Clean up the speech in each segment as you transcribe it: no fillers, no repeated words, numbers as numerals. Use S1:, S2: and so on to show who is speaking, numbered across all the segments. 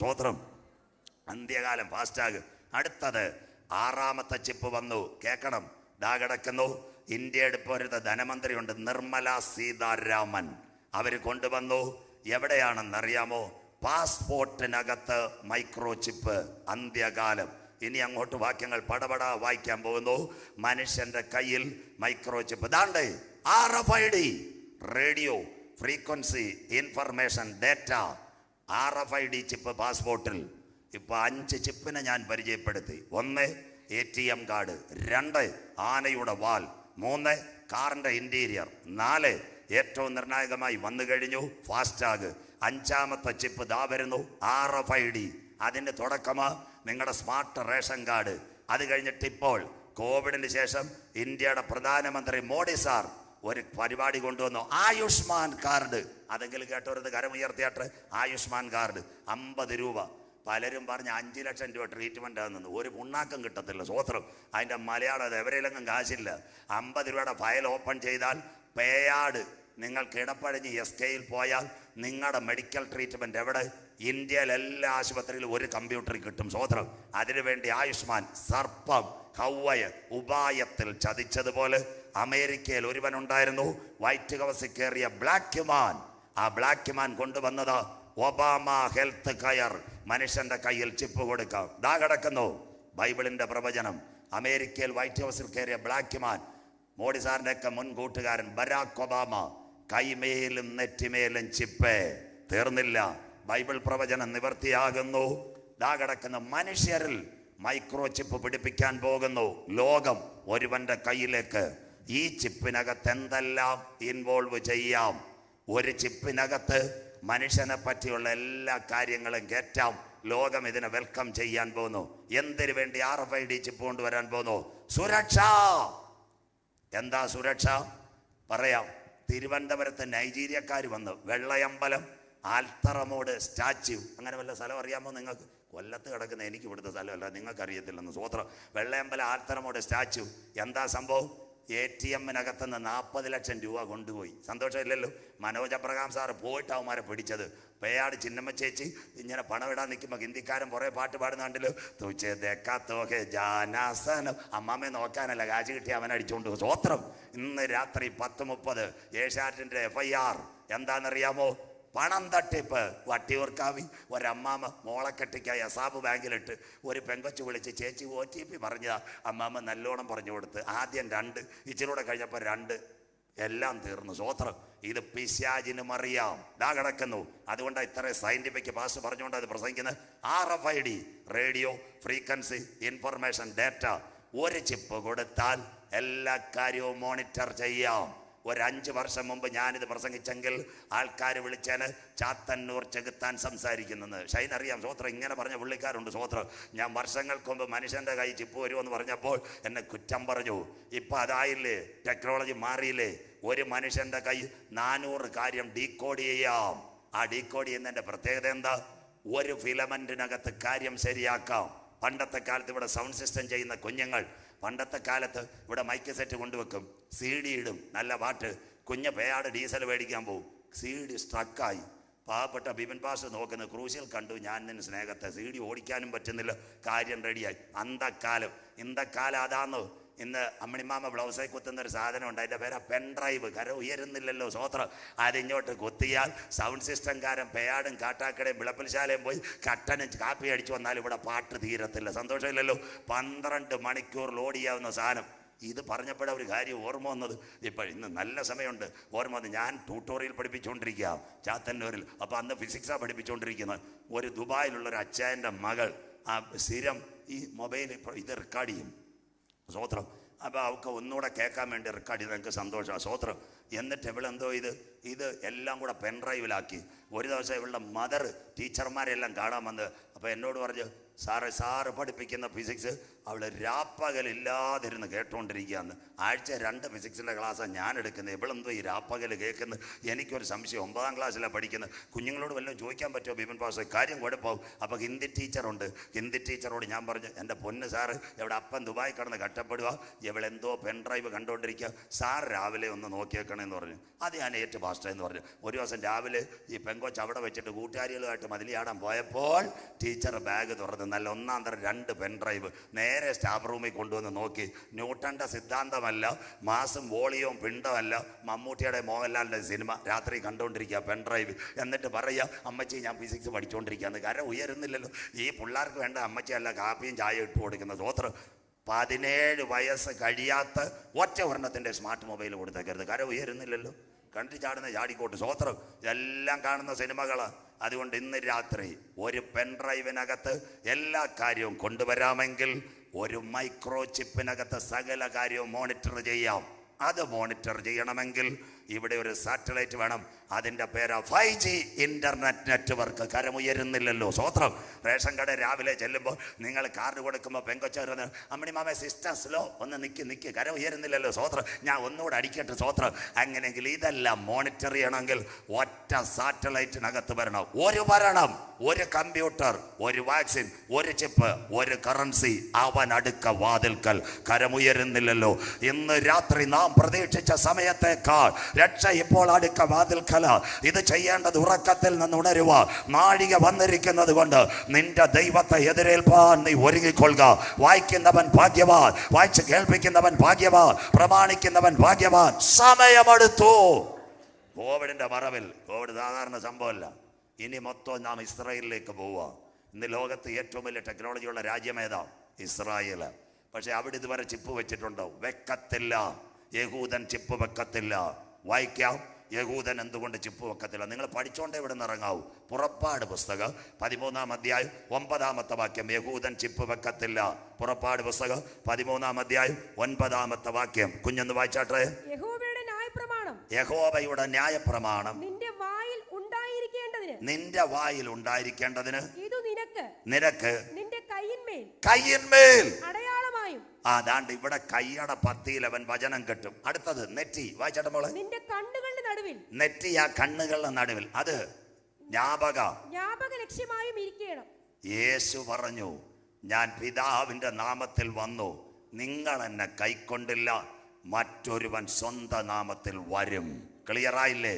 S1: സ്തോത്രം. അന്ത്യകാലം ഫാസ്റ്റാഗ്. അടുത്തത് ആറാമത്തെ ചിപ്പ് വന്നു. കേൾക്കണം, ദാ കിടക്കുന്നു. ഇന്ത്യയുടെ ഇപ്പോൾ ഒരു ധനമന്ത്രിയുണ്ട്, നിർമ്മല സീതാരാമൻ. അവർ കൊണ്ടുവന്നു. എവിടെയാണെന്നറിയാമോ? പാസ്പോർട്ടിനകത്ത് മൈക്രോ ചിപ്പ്. അന്ത്യകാലം. ഇനി അങ്ങോട്ട് വാക്യങ്ങൾ പടപട വായിക്കാൻ പോകുന്നു. മനുഷ്യന്റെ കയ്യിൽ മൈക്രോ ചിപ്പ്. ദാണ്ടേ RFID, radio frequency information data. RFID chip പാസ്പോർട്ടിൽ. ഇപ്പൊ 5 ചിപ്പിനെ ഞാൻ പരിചയപ്പെടുത്തി. 1 ATM കാർഡ്, 2 ആനയുടെ വാൽ, 3 കാറിന്റെ ഇന്റീരിയർ, 4 ഏറ്റവും നിർണായകമായി വന്നു കഴിഞ്ഞു ഫാസ്റ്റാഗ്. 5ാമത്തെ ചിപ്പ് ദാ വരുന്നു, RFID. അതിന്റെ തുടക്കമാ നിങ്ങളുടെ സ്മാർട്ട് റേഷൻ കാർഡ്. അത് കഴിഞ്ഞിട്ട് ഇപ്പോൾ കോവിഡിന് ശേഷം ഇന്ത്യയുടെ പ്രധാനമന്ത്രി മോഡി സാർ ഒരു പരിപാടി കൊണ്ടുവന്നു, ആയുഷ്മാൻ കാർഡ്. അതെങ്കിലും കേട്ടവരത് കരമുയർത്തിയാട്ട്. ആയുഷ്മാൻ കാർഡ് 50 രൂപ. പലരും പറഞ്ഞ് 5 ലക്ഷം രൂപ ട്രീറ്റ്മെൻ്റ് ആണെന്ന്. ഒരു പുണ്ണാക്കം കിട്ടത്തില്ല. സ്വോത്രം. അതിൻ്റെ മലയാളം അത് എവരെയിലെങ്കിലും കാശില്ല. 50 രൂപയുടെ ഫയൽ ഓപ്പൺ ചെയ്താൽ പേയാട്. നിങ്ങൾക്ക് ഇടപ്പഴിഞ്ഞ് SKയിൽ പോയാൽ നിങ്ങളുടെ മെഡിക്കൽ ട്രീറ്റ്മെൻറ്റ് എവിടെ? ഇന്ത്യയിൽ എല്ലാ ആശുപത്രിയിലും ഒരു കമ്പ്യൂട്ടറിൽ കിട്ടും. സ്വോത്രം. അതിനുവേണ്ടി ആയുഷ്മാൻ. സർപ്പം ഹൗവയെ ഉപായത്തിൽ ചതിച്ചതുപോലെ അമേരിക്കയിൽ ഒരുവനുണ്ടായിരുന്നു, വൈറ്റ് ഹൗസിൽ കയറിയ ബ്ലാക്ക് മാൻ. ആ ബ്ലാക്ക് മാൻ കൊണ്ടുവന്നത് ഒബാമ ഹെൽത്ത് കെയർ. മനുഷ്യന്റെ കയ്യിൽ ചിപ്പ് കൊടുക്കാം. ദാ കിടക്കുന്നു ബൈബിളിന്റെ പ്രവചനം. അമേരിക്കയിൽ വൈറ്റ് ഹൗസിൽ കയറിയ ബ്ലാക്ക് മാൻ, മോഡി സാറിന്റെ ഒക്കെ മുൻ കൂട്ടുകാരൻ ബരാക് ഒബാമ. കൈമേലും നെറ്റിമേലും ചിപ്പ്. തീർന്നില്ല. ബൈബിൾ പ്രവചനം നിവർത്തിയാകുന്നു. ദാ കിടക്കുന്ന മനുഷ്യരിൽ മൈക്രോ ചിപ്പ് പിടിപ്പിക്കാൻ പോകുന്നു ലോകം ഒരുവന്റെ കയ്യിലേക്ക്. ഈ ചിപ്പിനകത്ത് എന്തെല്ലാം ഇൻവോൾവ് ചെയ്യാം? ഒരു ചിപ്പിനകത്ത് മനുഷ്യനെ പറ്റിയുള്ള എല്ലാ കാര്യങ്ങളും കയറ്റാം. ലോകം ഇതിനെ വെൽക്കം ചെയ്യാൻ പോകുന്നു. എന്തിനു വേണ്ടി RFID ചിപ്പ് കൊണ്ടുവരാൻ പോകുന്നു? സുരക്ഷ. എന്താ സുരക്ഷ? പറയാം. തിരുവനന്തപുരത്ത് നൈജീരിയക്കാർ വന്ന് വെള്ളയമ്പലം ആൽത്തറമോട് സ്റ്റാച്യു, അങ്ങനെ വല്ല സ്ഥലം അറിയാമോ നിങ്ങൾക്ക്? കൊല്ലത്ത് കിടക്കുന്ന എനിക്ക് ഇവിടുത്തെ സ്ഥലമല്ല, നിങ്ങൾക്കറിയത്തില്ലെന്ന്. സ്വോത്രം. വെള്ളയമ്പലം ആൽത്തറമോട് സ്റ്റാച്യു. എന്താ സംഭവം? ATMനകത്തുനിന്ന് 40 ലക്ഷം രൂപ കൊണ്ടുപോയി. സന്തോഷമില്ലല്ലോ. മനോജ് അബ്രഹാം സാറ് പോയിട്ട് അവന്മാരെ പിടിച്ചത്. പേയാട് ചിന്നമ്മ ചേച്ചി ഇങ്ങനെ പണം ഇടാൻ നിൽക്കുമ്പോൾ ഹിന്ദിക്കാരൻ കുറേ പാട്ട് പാടുന്ന കണ്ടല്ലോ. തുച്ചേ ദേക്കാത്തോഹെ ജാനാസനം. അമ്മാമ്മയെ നോക്കാനല്ല, കാശ് കിട്ടി അവൻ അടിച്ചുകൊണ്ട്. സ്വോത്രം. ഇന്ന് രാത്രി 10:30 ഏഷ്യാനെറ്റിന്റെ FIR. എന്താണെന്നറിയാമോ? പണം തട്ടിപ്പ്. വട്ടിയൂർക്കാവി ഒരമ്മാമ്മ മോളെ കെട്ടിക്കായി അസാബ് ബാങ്കിലിട്ട് ഒരു പെങ്കൊച്ച് വിളിച്ച് ചേച്ചി OTP പറഞ്ഞതാ. അമ്മാമ്മ നല്ലോണം പറഞ്ഞു കൊടുത്ത്. ആദ്യം 2, ഇച്ചിലൂടെ കഴിഞ്ഞപ്പോൾ 2, എല്ലാം തീർന്നു. സ്വോത്രം. ഇത് പിശാചിനും അറിയാം. ദാ കിടക്കുന്നു. അതുകൊണ്ടാണ് ഇത്ര സയന്റിഫിക് പാസ് പറഞ്ഞുകൊണ്ട് അത് പ്രസംഗിക്കുന്നത്. RFID, radio frequency information data. ഒരു ചിപ്പ് കൊടുത്താൽ എല്ലാ കാര്യവും മോണിറ്റർ ചെയ്യാം. ഒരു 5 വർഷം മുമ്പ് ഞാനിത് പ്രസംഗിച്ചെങ്കിൽ ആൾക്കാർ വിളിച്ചാൽ ചാത്തന്നൂർ ചെകുത്താൻ സംസാരിക്കുന്നെന്ന്. ഷൈൻ അറിയാം. സ്വോത്രം. ഇങ്ങനെ പറഞ്ഞ പുള്ളിക്കാരുണ്ട്. സ്വോത്രം. ഞാൻ വർഷങ്ങൾക്ക് മുമ്പ് മനുഷ്യൻ്റെ കൈ ചിപ്പ് വരുമെന്ന് പറഞ്ഞപ്പോൾ എന്നെ കുറ്റം പറഞ്ഞു. ഇപ്പം അതായില്ലേ, ടെക്നോളജി മാറിയില്ലേ. ഒരു മനുഷ്യൻ്റെ കൈ 400 കാര്യം ഡീകോഡ് ചെയ്യാം. ആ ഡീകോഡ് ചെയ്യുന്നതിൻ്റെ പ്രത്യേകത എന്താ? ഒരു ഫിലമെൻറ്റിനകത്ത് കാര്യം ശരിയാക്കാം. പണ്ടത്തെ കാലത്ത് ഇവിടെ സൗണ്ട് സിസ്റ്റം ചെയ്യുന്ന കുഞ്ഞുങ്ങൾ പണ്ടത്തെ കാലത്ത് ഇവിടെ മൈക്ക് സെറ്റ് കൊണ്ടുവെക്കും, CD ഇടും, നല്ല പാട്ട്. കുഞ്ഞ് പേയാട് ഡീസൽ മേടിക്കാൻ പോകും, CD സ്ട്രക്കായി. പാവപ്പെട്ട ബിപിൻ പാസ് നോക്കുന്ന ക്രൂശിൽ കണ്ടു ഞാൻ നിന്റെ സ്നേഹത്തെ. CD ഓടിക്കാനും പറ്റുന്നില്ല, കാര്യം റെഡിയായി. അന്തക്കാലം. ഇന്തക്കാലം അതാന്ന്. ഇന്ന് അമ്മണിമാമ ബ്ലൗസായി കുത്തുന്നൊരു സാധനം ഉണ്ട്, അതിൻ്റെ പേരാ പെൻഡ്രൈവ്. കര ഉയരുന്നില്ലല്ലോ. സ്വോത്രം. അതിങ്ങോട്ട് കുത്തിയാൽ സൗണ്ട് സിസ്റ്റംകാരൻ പേയാടും കാട്ടാക്കടയും വിളപ്പൽശാലയും പോയി കട്ടനും കാപ്പി അടിച്ചു വന്നാലും ഇവിടെ പാട്ട് തീരത്തില്ല. സന്തോഷമില്ലല്ലോ. 12 മണിക്കൂർ ലോഡ് ചെയ്യാവുന്ന സാധനം. ഇത് പറഞ്ഞപ്പോഴാണ് ഒരു കാര്യം ഓർമ്മ വന്നത്. ഇപ്പോൾ ഇന്ന് നല്ല സമയമുണ്ട്. ഓർമ്മ വന്ന് ഞാൻ ട്യൂട്ടോറിയൽ പഠിപ്പിച്ചുകൊണ്ടിരിക്കുക ചാത്തന്നൂരിൽ. അപ്പോൾ അന്ന് ഫിസിക്സാണ് പഠിപ്പിച്ചുകൊണ്ടിരിക്കുന്നത്. ഒരു ദുബായിലുള്ളൊരു അച്ചായൻ്റെ മകൾ ആ സ്ഥിരം ഈ മൊബൈൽ ഇത് റെക്കോർഡ് ചെയ്യും. സ്വോത്രം. അപ്പോൾ അവൾക്ക് ഒന്നുകൂടെ കേൾക്കാൻ വേണ്ടി റെക്കോർഡ് ചെയ്ത് എനിക്ക് സന്തോഷമാണ്. സ്വോത്രം. എന്നിട്ട് ഇവളെന്തോ ഇത് എല്ലാം കൂടെ പെൻഡ്രൈവിലാക്കി. ഒരു ദിവസം ഇവളുടെ മദർ ടീച്ചർമാരെല്ലാം കാണാൻ വന്ന് അപ്പോൾ എന്നോട് പറഞ്ഞു, സാറ് പഠിപ്പിക്കുന്ന ഫിസിക്സ് അവൾ രാപ്പകലില്ലാതിരുന്ന് കേട്ടുകൊണ്ടിരിക്കുകയാണ്. ആഴ്ച 2 ഫിസിക്സിൻ്റെ ക്ലാസ്സാണ് ഞാൻ എടുക്കുന്നത്. ഇവളെന്തോ ഈ രാപ്പകൽ കേൾക്കുന്നത്? എനിക്കൊരു സംശയം. 9ാം ക്ലാസ്സിലാണ് പഠിക്കുന്നത്. കുഞ്ഞുങ്ങളോട് വല്ലതും ചോദിക്കാൻ പറ്റുമോ ബിപിൻ പാസ്റ്റർ? കാര്യം കുഴപ്പമാവും. അപ്പോൾ ഹിന്ദി ടീച്ചറുണ്ട്. ഹിന്ദി ടീച്ചറോട് ഞാൻ പറഞ്ഞു, എൻ്റെ പൊന്ന് സാറ്, എവിടെ അപ്പൻ ദുബായി കിടന്ന് കഷ്ടപ്പെടുക, ഇവളെന്തോ പെൻഡ്രൈവ് കണ്ടുകൊണ്ടിരിക്കുക, സാർ രാവിലെ ഒന്ന് നോക്കിയേക്കണമെന്ന് പറഞ്ഞു. അത് ഞാൻ ഏറ്റു പാസ്റ്റർ എന്ന് പറഞ്ഞു. ഒരു ദിവസം രാവിലെ ഈ പെങ്കൊച്ച് അവിടെ വെച്ചിട്ട് കൂട്ടുകാരികളുമായിട്ട് മതിലിയാടാൻ പോയപ്പോൾ ടീച്ചർ ബാഗ് തുറന്ന് നല്ല 1ാം തരം 2 പെൻഡ്രൈവ് നേരെ സ്റ്റാഫ് റൂമിൽ കൊണ്ടുവന്ന് നോക്കി. ന്യൂട്ടൻ്റെ സിദ്ധാന്തമല്ല, മാസും വോളിയവും പിണ്ടമല്ല, മമ്മൂട്ടിയുടെ മോഹൻലാലിൻ്റെ സിനിമ രാത്രി കണ്ടുകൊണ്ടിരിക്കുക പെൻഡ്രൈവ്. എന്നിട്ട് പറയുക, അമ്മച്ചി ഞാൻ ഫിസിക്സ് പഠിച്ചുകൊണ്ടിരിക്കുകയാണ്. കാരണം ഉയരുന്നില്ലല്ലോ. ഈ പിള്ളേർക്ക് വേണ്ട അമ്മച്ചിയല്ല കാപ്പിയും ചായ ഇട്ട് കൊടുക്കുന്ന സ്വോത്രം. 17 വയസ്സ് കഴിയാത്ത ഒറ്റ ഒരെണ്ണത്തിൻ്റെ സ്മാർട്ട് മൊബൈൽ കൊടുത്തേക്കരുത്. കാരണം ഉയരുന്നില്ലല്ലോ. കണ്ടു ചാടുന്ന ചാടിക്കോട്ട് സ്വോത്രം. എല്ലാം കാണുന്ന സിനിമകളാണ്. അതുകൊണ്ട് ഇന്ന് രാത്രി ഒരു പെൻഡ്രൈവിനകത്ത് എല്ലാ കാര്യവും കൊണ്ടുവരാമെങ്കിൽ ഒരു മൈക്രോ ചിപ്പിനകത്ത് സകല കാര്യവും മോണിറ്റർ ചെയ്യാം. അത് മോണിറ്റർ ചെയ്യണമെങ്കിൽ ഇവിടെ ഒരു സാറ്റലൈറ്റ് വേണം. അതിൻ്റെ പേരാ 5G ഇൻ്റർനെറ്റ് നെറ്റ്വർക്ക്. കരമുയരുന്നില്ലല്ലോ സ്വോത്രം. റേഷൻ കട രാവിലെ ചെല്ലുമ്പോൾ നിങ്ങൾ കാർഡ് കൊടുക്കുമ്പോൾ പെങ്കൊച്ചവർ അമ്മണി മാമ സിസ്റ്റം സ്ലോ, ഒന്ന് നിൽക്ക് കരം ഉയരുന്നില്ലല്ലോ സ്വോത്രം, ഞാൻ ഒന്നുകൂടെ അടിക്കട്ടെ സ്വോത്രം. അങ്ങനെയെങ്കിൽ ഇതെല്ലാം മോണിറ്റർ ചെയ്യണമെങ്കിൽ ഒറ്റ സാറ്റലൈറ്റിനകത്ത് വരണം. ഒരു ഭരണം, ഒരു കമ്പ്യൂട്ടർ, ഒരു വാക്സിൻ, ഒരു ചിപ്പ്, ഒരു കറൻസി, അവൻ അടുക്ക വാതിൽക്കൽ. കരമുയരുന്നില്ലല്ലോ. ഇന്ന് രാത്രി നാം പ്രതീക്ഷിച്ച സമയത്തേക്കാൾ രക്ഷ ഇപ്പോൾ അടുക്ക വാതിൽക്കല. ഇത് ചെയ്യേണ്ടത് ഉറക്കത്തിൽ നിന്ന് ഉണരുക. നാഴിക വന്നിരിക്കുന്നത് കൊണ്ട് നിന്റെ ദൈവത്തെ എതിരേൽപ്പാൻ നീ ഒരുങ്ങിക്കൊള്ളുക. വായിക്കുന്നവൻ ഭാഗ്യവാൻ, വായിച്ച് കേൾപ്പിക്കുന്നവൻ ഭാഗ്യവാൻ, പ്രമാണിക്കുന്നവൻ ഭാഗ്യവാൻ. സമയമെടുത്തു. കോവിഡിന്റെ മറവിൽ, കോവിഡ് സാധാരണ സംഭവമല്ല. ഇനി മൊത്തം നാം ഇസ്രായേലിലേക്ക് പോവുക. ഇന്ന് ലോകത്ത് ഏറ്റവും വലിയ ടെക്നോളജിയുള്ള രാജ്യമേതാ? ഇസ്രായേൽ. പക്ഷെ അവിടെ ഇതുവരെ ചിപ്പ് വെച്ചിട്ടുണ്ടോ? വെക്കത്തില്ല. യഹൂദൻ ചിപ്പ് വെക്കത്തില്ല. വായിക്കാം, യഹൂദൻ എന്തുകൊണ്ട് ചിപ്പ് വെക്കത്തില്ല? നിങ്ങൾ പഠിച്ചോണ്ടേ ഇവിടെ നിന്ന് ഇറങ്ങാവൂ. പുറപ്പാട് പുസ്തകം 13-ാം അധ്യായം 9-ാമത്തെ വാക്യം. യഹൂദൻ ചിപ്പ് വെക്കത്തില്ല. പുറപ്പാട് പുസ്തകം 13-ാം അധ്യായം 9-ാമത്തെ വാക്യം. കുഞ്ഞൊന്ന് വായിച്ചാട്ടെ.
S2: യഹോവയുടെ ന്യായപ്രമാണം,
S1: യഹോവയുടെ ന്യായപ്രമാണം
S2: നിന്റെ വായിൽ ഉണ്ടായിരിക്കേണ്ടതിന്,
S1: നിന്റെ വായിൽ ഉണ്ടായിരിക്കേണ്ടതിന്,
S2: ഇത്
S1: നിനക്ക്
S2: നിന്റെ
S1: കയ്യിന്മേൽ
S2: അടയാളമായും.
S1: അതാണ്ട് ഇവിടെ കയ്യട പത്തിയിൽ അവൻ വചനം കെട്ടും. അടുത്തത് നെറ്റി. വായിച്ചേട്ട മോളെ.
S2: നിന്റെ കണ്ണുകളുടെ നടുവിൽ,
S1: നെറ്റി ആ കണ്ണുകളുടെ നടുവിൽ. അത് ജ്ഞാപക
S2: ലക്ഷ്യമായും ഇരിക്കണം.
S1: യേശു പറഞ്ഞു, ഞാൻ പിതാവിന്റെ നാമത്തിൽ വന്നു, നിങ്ങൾ എന്നെ കൈക്കൊണ്ടില്ല, മറ്റൊരുവൻ സ്വന്തം നാമത്തിൽ വരും. ക്ലിയറായില്ലേ?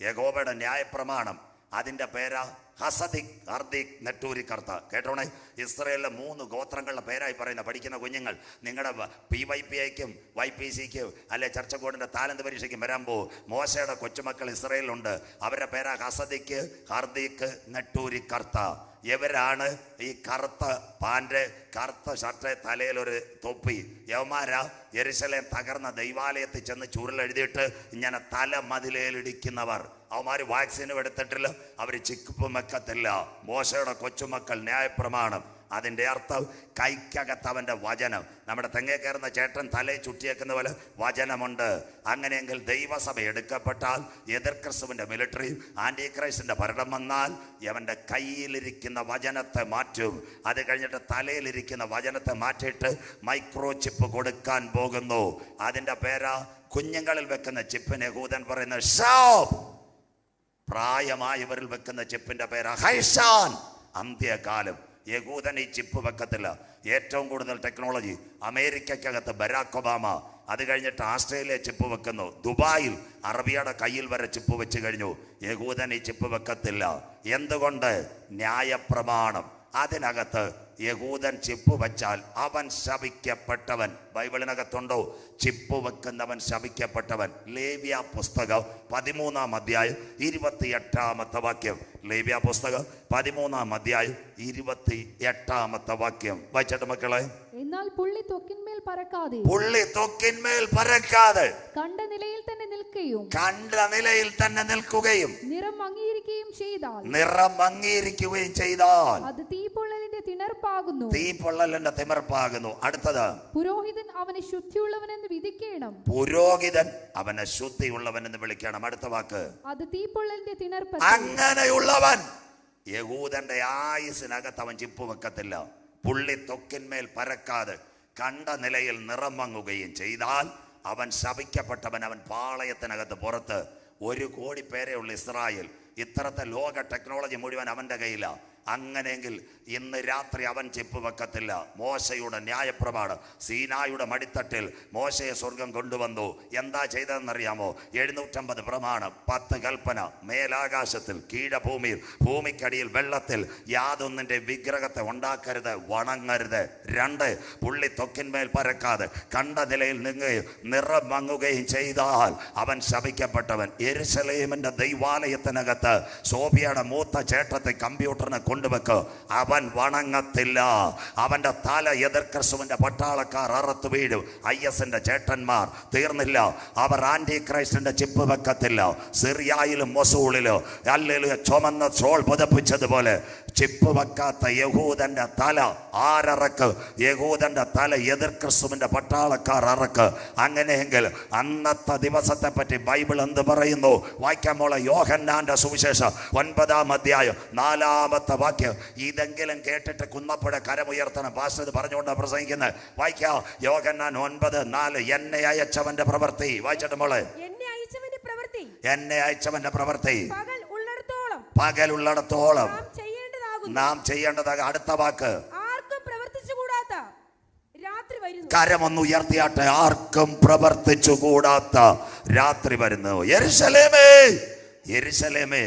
S1: യഹോവയുടെ ന്യായപ്രമാണം, അതിൻ്റെ പേരാ ഹസദിക് ഹർദിക് നെട്ടൂരി കർത്ത. കേട്ടോണേ, ഇസ്രായേലിലെ 3 ഗോത്രങ്ങളുടെ പേരായി പറയുന്ന പഠിക്കുന്ന കുഞ്ഞുങ്ങൾ നിങ്ങളുടെ PYPIക്കും YPCക്കും അല്ലെ ചർച്ചക്കോടിൻ്റെ താലന്ത് പരീക്ഷയ്ക്കും വരാൻ പോകും. മോശയുടെ കൊച്ചുമക്കൾ ഇസ്രായേലിലുണ്ട്. അവരുടെ പേരാ ഹസദിക് ഹർദിക് നെട്ടൂരി കർത്ത. ഇവരാണ് ഈ കറുത്ത പാൻറ്, കറുത്ത ഷർട്ട്, തലയിലൊരു തൊപ്പി. യവമാരാ യെരുശലേം തകർന്ന ദൈവാലയത്തിൽ ചെന്ന് ചുരുളെഴുതിയിട്ട് ഇങ്ങനെ തല മതിലേലിടിക്കുന്നവർ. അവന്മാർ വാക്സിനും എടുത്തിട്ടില്ല, അവർ ചിക്കുപ്പും വെക്കത്തില്ല. മോശയുടെ കൊച്ചുമക്കൾ ന്യായപ്രമാണം. അതിൻ്റെ അർത്ഥം കൈക്കകത്ത് അവൻ്റെ വചനം. നമ്മുടെ തെങ്ങേ കയറുന്ന ചേട്ടൻ തലയിൽ ചുറ്റിയേക്കുന്ന പോലെ വചനമുണ്ട്. അങ്ങനെയെങ്കിൽ ദൈവസഭ എടുക്കപ്പെട്ടാൽ എതിർ ക്രിസ്തുവിൻ്റെ മിലിറ്ററിയും ആൻറ്റി ക്രൈസ്റ്റിൻ്റെ ഭരണം വന്നാൽ അവൻ്റെ കയ്യിലിരിക്കുന്ന വചനത്തെ മാറ്റും. അത് കഴിഞ്ഞിട്ട് തലയിലിരിക്കുന്ന വചനത്തെ മാറ്റിയിട്ട് മൈക്രോ ചിപ്പ് കൊടുക്കാൻ പോകുന്നു. അതിൻ്റെ പേരാ കുഞ്ഞുങ്ങളിൽ വെക്കുന്ന ചിപ്പിന് യഹൂദൻ പറയുന്ന ഷാബ്. പ്രായമായവരിൽ വെക്കുന്ന ചിപ്പിൻ്റെ പേരാ ഹൈഷാൻ. അന്ത്യകാലം. യഹൂദൻ ഈ ചിപ്പ് വെക്കത്തില്ല. ഏറ്റവും കൂടുതൽ ടെക്നോളജി അമേരിക്കക്കകത്ത് ബരാക് ഒബാമ, അത് കഴിഞ്ഞിട്ട് ആസ്ട്രേലിയ ചിപ്പ് വെക്കുന്നു. ദുബായിൽ അറബിയുടെ കയ്യിൽ വരെ ചിപ്പ് വെച്ച് കഴിഞ്ഞു. യഹൂദൻ ഈ ചിപ്പ് വെക്കത്തില്ല. എന്തുകൊണ്ട്? ന്യായപ്രമാണം. അതിനകത്ത് യഹൂദൻ ചിപ്പ് വെച്ചാൽ അവൻ ശപിക്കപ്പെട്ടവൻ. ബൈബിളിനകത്തുണ്ടോ? ചിപ്പ് വെക്കുന്നവൻ ശപിക്കപ്പെട്ടവൻ. ലേവ്യ പുസ്തകം 13-ാം അധ്യായം 28-ാമത്തെ വാക്യം. ലേവ്യ പുസ്തകം 13-ാം അധ്യായം 28-ാമത്തെ വാക്യം. വായിച്ചേട്ട മക്കളെ.
S3: എന്നാൽ പുള്ളി തൊക്കിന്മേൽ
S1: പറക്കാതെ
S3: കണ്ട നിലയിൽ തന്നെ
S1: നിൽക്കുകയും
S3: നിറം
S1: മങ്ങിയിരിക്കുകയും ചെയ്താൽ
S3: അത് തീപ്പൊള്ളലിന്റെ
S1: തിമിർപ്പാകുന്നു. അടുത്തത്,
S3: പുരോഹിതൻ അവനെ ശുദ്ധിയുള്ളവനെന്ന് വിധിക്കണം.
S1: പുരോഹിതൻ അവനെ ശുദ്ധിയുള്ളവനെന്ന് വിളിക്കണം. അടുത്ത വാക്ക്,
S3: അത് തീപ്പൊള്ളലിന്റെ തിണർപ്പ്.
S1: അങ്ങനെയുള്ളവൻ യഹൂദന്റെ ആയുസിനകത്ത് അവൻ ചിപ്പ് വെക്കത്തില്ല. പുള്ളി തൊക്കിന്മേൽ പരക്കാതെ. കണ്ട നിലയിൽ നിറം മങ്ങുകയും ചെയ്താൽ അവൻ ശപിക്കപ്പെട്ടവൻ. അവൻ പാളയത്തിനകത്ത് പുറത്ത്. 1 കോടി പേരേ ഉള്ളൂ ഇസ്രായേൽ. ഇത്രത്തെ ലോക ടെക്നോളജി മുഴുവൻ അവൻ്റെ കയ്യിലാണ്. അങ്ങനെയെങ്കിൽ ഇന്ന് രാത്രി അവൻ ചിപ്പ് വെക്കത്തില്ല. മോശയുടെ ന്യായപ്രമാണം സീനായുടെ മടിത്തട്ടിൽ മോശയെ സ്വർഗം കൊണ്ടുവന്നു. എന്താ ചെയ്തതെന്നറിയാമോ? 750 പ്രമാണം, 10 കൽപ്പന. മേലാകാശത്തിൽ കീഴഭൂമിയിൽ ഭൂമിക്കടിയിൽ വെള്ളത്തിൽ യാതൊന്നിൻ്റെ വിഗ്രഹത്തെ ഉണ്ടാക്കരുത്, വണങ്ങരുത്. 2 പുള്ളി തൊക്കിന്മേൽ പരക്കാതെ കണ്ട നിലയിൽ നിങ്ങുകയും നിറം മങ്ങുകയും ചെയ്താൽ അവൻ ശപിക്കപ്പെട്ടവൻ. യെരുശലേമിൻ്റെ ദൈവാലയത്തിനകത്ത് സോഫിയയുടെ മൂത്ത ചേട്ടത്തെ കമ്പ്യൂട്ടറിനെ കൊണ്ടുവെക്ക്. അവൻ വണങ്ങത്തില്ല. അവൻ്റെ തല എതിർ ക്രിസ്തുവിൻ്റെ പട്ടാളക്കാർ അറുത്ത് വീഴും. IS-ന്റെ ചേട്ടന്മാർ തീർന്നില്ല. അവർ ആന്റി ക്രൈസ്റ്റിന്റെ ചിപ്പ് വെക്കത്തില്ല. സിറിയയിലും മൊസൂളിലോ അല്ലെങ്കിൽ ചുമന്ന ഷോൾ പുതപ്പിച്ചതുപോലെ ചിപ്പ് വെക്കാത്ത യഹൂദന്റെ തല ആരറക്ക്? യഹൂദന്റെ തല എതിർ ക്രിസ്തുവിന്റെ പട്ടാളക്കാർ അറക്ക്. അങ്ങനെയെങ്കിൽ അന്നത്തെ ദിവസത്തെ പറ്റി ബൈബിൾ എന്ത് പറയുന്നു? വായിക്കാൻ മോളെ യോഹന്നാന്റെ സുവിശേഷം 9-ാം അധ്യായം 4-ാമത്തെ വാക്യം. ഇതെങ്കിലും കേട്ടിട്ട് കുന്നപ്പുഴ കരമുയർത്തണം. പാസ്റ്റർ പറഞ്ഞുകൊണ്ട് പ്രസംഗിക്കുന്നത്. വായിക്കാം യോഹന്നാൻ 9:4. എന്നെ അയച്ചവന്റെ പ്രവൃത്തി. വായിച്ചിട്ട് മോളെ. എന്നെ അയച്ചവന്റെ പ്രവൃത്തി പകലുള്ളിടത്തോളം നാം ചെയ്യേണ്ടതാകും. അടുത്ത വാക്ക് കരമൊന്ന് ഉയർത്തിയാട്ടെ. ആർക്കും പ്രവർത്തിച്ചുകൂടാത്ത രാത്രി വരുന്നു. യെരുശലേമേ, യെരുശലേമേ,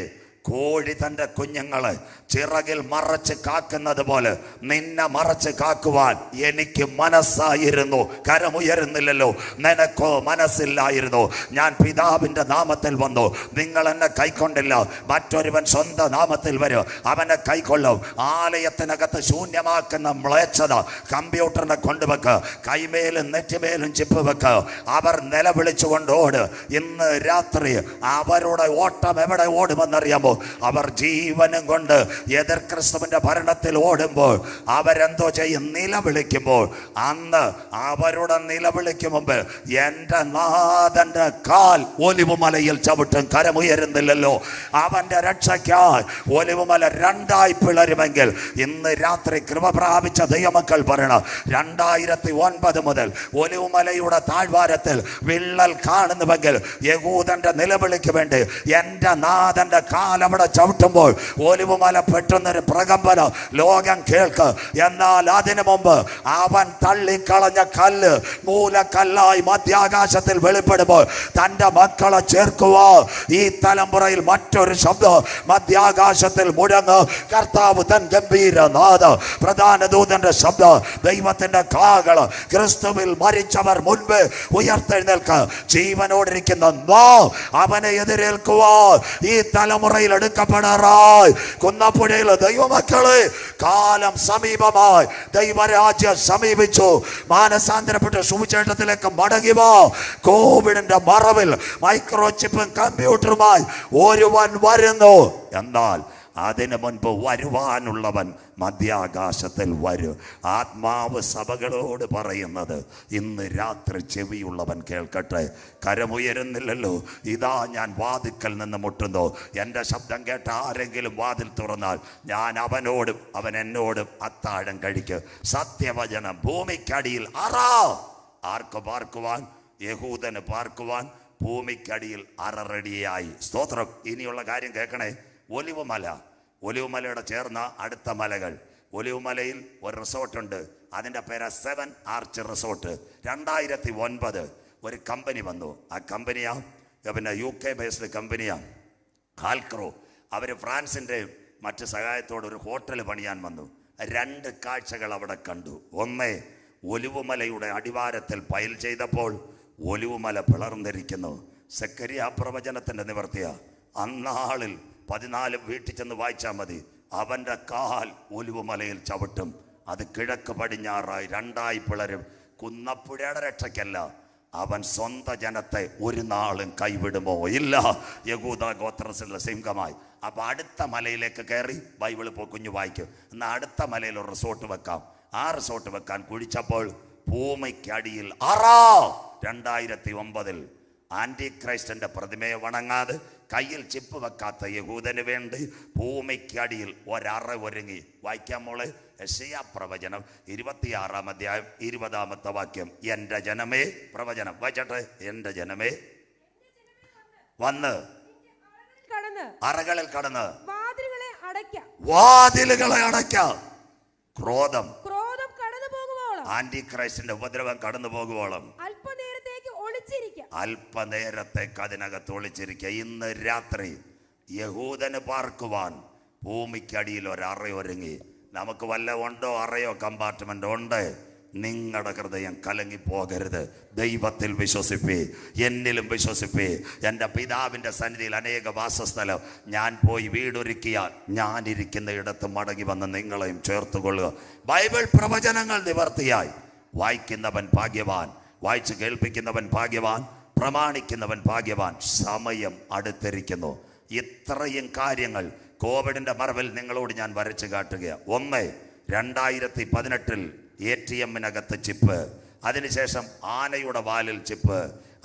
S1: കോഴി തൻ്റെ കുഞ്ഞുങ്ങളെ ചിറകിൽ മറച്ച് കാക്കുന്നത് പോലെ നിന്നെ മറച്ച് കാക്കുവാൻ എനിക്ക് മനസ്സായിരുന്നു. കരമുയരുന്നില്ലല്ലോ. നിനക്കോ മനസ്സില്ലായിരുന്നു. ഞാൻ പിതാവിൻ്റെ നാമത്തിൽ വന്നു, നിങ്ങൾ എന്നെ കൈക്കൊണ്ടില്ല. മറ്റൊരുവൻ സ്വന്തം നാമത്തിൽ വരും, അവനെ കൈക്കൊള്ളും. ആലയത്തിനകത്ത് ശൂന്യമാക്കുന്ന മ്ലേച്ഛത കമ്പ്യൂട്ടറിനെ കൊണ്ടുവെക്ക്. കൈമേലും നെറ്റിമേലും ചിപ്പ് വെക്ക്. അവർ നിലവിളിച്ചുകൊണ്ട് ഓട്. ഇന്ന് രാത്രി അവരുടെ ഓട്ടം എവിടെ ഓടുമെന്നറിയാമോ? അവർ ജീവനും കൊണ്ട് എതിർ ക്രിസ്തുവിന്റെ ഭരണത്തിൽ ഓടുമ്പോൾ അവരെന്തോ ചെയ്യും? നിലവിളിക്കുമ്പോൾ. അന്ന് അവരുടെ നിലവിളിക്ക് മുമ്പ് എൻ്റെ നാഥന്റെ കാൽ ഒലിവുമലയിൽ ചവിട്ടും. കരമുയരുന്നില്ലല്ലോ. അവന്റെ രക്ഷയ്ക്കായി ഒലിവുമല 2ആയി പിളരുമെങ്കിൽ ഇന്ന് രാത്രി കൃപ പ്രാപിച്ച ദൈവമക്കൾ പറയണം, 2009 മുതൽ ഒലിവുമലയുടെ താഴ്വാരത്തിൽ വിള്ളൽ കാണുന്നുവെങ്കിൽ യഹൂദന്റെ നിലവിളിക്ക് വേണ്ടി എൻ്റെ നാഥന്റെ കാൽ അവിടെ ചവിട്ടുമ്പോൾ ഒലിവുമല പെട്ടെന്നൊരു പ്രകമ്പന ലോകം കേൾക്ക്. എന്നാൽ അതിനു മുമ്പ് അവൻ തള്ളിക്കളഞ്ഞ കല്ല് മൂലക്കല്ലായി മധ്യാകാശത്തിൽ വെളിപ്പെടുമ്പോൾ തൻ്റെ മക്കളെ ചേർക്കുവാ ഈ തലമുറയിൽ മറ്റൊരു ശബ്ദം മധ്യാകാശത്തിൽ മുഴങ്ങ്. കർത്താവ് തൻ ഗംഭീര നാദ പ്രധാന ദൂതന്റെ ശബ്ദം, ദൈവത്തിന്റെ കാഹളം. ക്രിസ്തുവിൽ മരിച്ചവർ മുൻപ് ഉയർത്തെഴുന്നേൽക്ക്. ജീവനോടിരിക്കുന്ന നാം അവനെ എതിരേൽക്കുവാ ഈ തലമുറയിൽ എടുക്കപ്പെടാറായി. കുന്നപ്പുഴയിലെ ദൈവമക്കളെ, കാലം സമീപമായി. ദൈവരാജ്യം സമീപിച്ചു. മാനസാന്തരപ്പെട്ട സുവിശേഷത്തിലേക്ക് മടങ്ങി വാ. കോവിഡിന്റെ മറവിൽ മൈക്രോചിപ്പും കമ്പ്യൂട്ടറുമായി ഒരുവൻ വരുന്നു. എന്നാൽ അതിനു മുൻപ് വരുവാനുള്ളവൻ മധ്യാകാശത്തിൽ വരും. ആത്മാവ് സഭകളോട് പറയുന്നത് ഇന്ന് രാത്രി ചെവിയുള്ളവൻ കേൾക്കട്ടെ. കരമുയരുന്നില്ലല്ലോ. ഇതാ ഞാൻ വാതിൽക്കൽ നിന്ന് മുട്ടുന്നു. എൻ്റെ ശബ്ദം കേട്ട ആരെങ്കിലും വാതിൽ തുറന്നാൽ ഞാൻ അവനോടും അവൻ എന്നോടും അത്താഴം കഴിക്കും. സത്യവചനം ഭൂമിക്കടിയിൽ ആർക്ക് പാർക്കുവാൻ? യഹൂദന് പാർക്കുവാൻ ഭൂമിക്കടിയിൽ റെഡിയായി. സ്തോത്രം. ഇനിയുള്ള കാര്യം കേൾക്കണേ. ഒലിവുമല, ഒലിവുമലയുടെ ചേർന്ന അടുത്ത മലകൾ. ഒലിവുമലയിൽ ഒരു റിസോർട്ടുണ്ട്. അതിൻ്റെ പേര് 7 ആർച്ച് റിസോർട്ട്. 2009 ഒരു കമ്പനി വന്നു. ആ കമ്പനിയാ പിന്നെ UK ബേസ്ഡ് കമ്പനിയാണ് ഹാൽക്രോ. അവർ ഫ്രാൻസിൻ്റെ മറ്റ് സഹായത്തോടെ ഒരു ഹോട്ടൽ പണിയാൻ വന്നു. 2 കാഴ്ചകൾ അവിടെ കണ്ടു. ഒന്ന്, ഒലിവുമലയുടെ അടിവാരത്തിൽ പൈൽ ചെയ്തപ്പോൾ ഒലിവുമല പിളർന്നിരിക്കുന്നു. സെക്കരിയ പ്രവചനത്തിൻ്റെ നിവർത്തിയ. അന്നാളിൽ 14 വീട്ടിൽ ചെന്ന് വായിച്ചാൽ മതി. അവൻ്റെ കാൽ ഒലിവുമലയിൽ ചവിട്ടും. അത് കിഴക്ക് പടിഞ്ഞാറായി 2ആയി പിളരും. കുന്നപ്പുഴയുടെ രക്ഷയ്ക്കല്ല, അവൻ സ്വന്തം ജനത്തെ ഒരു നാളും കൈവിടുമോ? ഇല്ല. യഹൂദ ഗോത്രത്തിലുള്ള സിംഹമായി. അപ്പം അടുത്ത മലയിലേക്ക് കയറി ബൈബിൾ ഇപ്പോൾ കുഞ്ഞു വായിക്കും. എന്നാൽ അടുത്ത മലയിൽ ഒരു റിസോർട്ട് വെക്കാം. ആ റിസോർട്ട് വെക്കാൻ കുഴിച്ചപ്പോൾ ഭൂമിക്കടിയിൽ 2009 ആന്റി ക്രൈസ്റ്റിന്റെ പ്രതിമയെ വണങ്ങാതെ കയ്യിൽ ചിപ്പ് വെക്കാത്ത യഹൂദന് വേണ്ടി ഭൂമിക്കടിയിൽ ഒരറ ഒരുങ്ങി. വായിക്കാൻ മോളെ യെശയ്യാ പ്രവചനം 26-ാം അധ്യായം 20-ാമത്തെ വാക്യം. എൻ്റെ ജനമേ, പ്രവചനം വായിച്ചട്ടെ. എൻ്റെ ജനമേ വന്ന് അറകളിൽ കടന്ന് വാതിലുകളെ അടയ്ക്കാം. ക്രോധം
S2: കടന്നു പോകുവോളം,
S1: ആന്റി ക്രൈസ്റ്റിന്റെ ഉപദ്രവം കടന്നു പോകുവോളം അല്പനേരത്തേക്ക് അതിനകത്ത് ഒളിച്ചിരിക്കുക. ഇന്ന് രാത്രി യഹൂദന് പാർക്കുവാൻ ഭൂമിക്കടിയിൽ ഒരറയൊരുങ്ങി. നമുക്ക് വല്ല ഉണ്ടോ അറയോ കമ്പാർട്ട്മെന്റ്? ഉണ്ട്. നിങ്ങളുടെ ഹൃദയം കലങ്ങിപ്പോകരുത്. ദൈവത്തിൽ വിശ്വസിപ്പേ, എന്നിലും വിശ്വസിപ്പേ. എൻ്റെ പിതാവിൻ്റെ സന്നിധിയിൽ അനേക വാസസ്ഥലം. ഞാൻ പോയി വീടൊരുക്കിയാൽ ഞാനിരിക്കുന്ന ഇടത്ത് മടങ്ങി വന്ന് നിങ്ങളെയും ചേർത്തുകൊള്ളുക. ബൈബിൾ പ്രവചനങ്ങൾ നിവർത്തിയായി വായിക്കുന്നവൻ ഭാഗ്യവാൻ, വായിച്ച് കേൾപ്പിക്കുന്നവൻ ഭാഗ്യവാൻ, പ്രമാണിക്കുന്നവൻ ഭാഗ്യവാൻ. സമയം അടുത്തിരിക്കുന്നു. ഇത്രയും കാര്യങ്ങൾ കോവിഡിന്റെ മറവിൽ നിങ്ങളോട് ഞാൻ വരച്ചു കാട്ടുകയാണ്. 2018 ATM-നകത്ത് ചിപ്പ്, അതിനുശേഷം ആനയുടെ വാലിൽ ചിപ്പ്,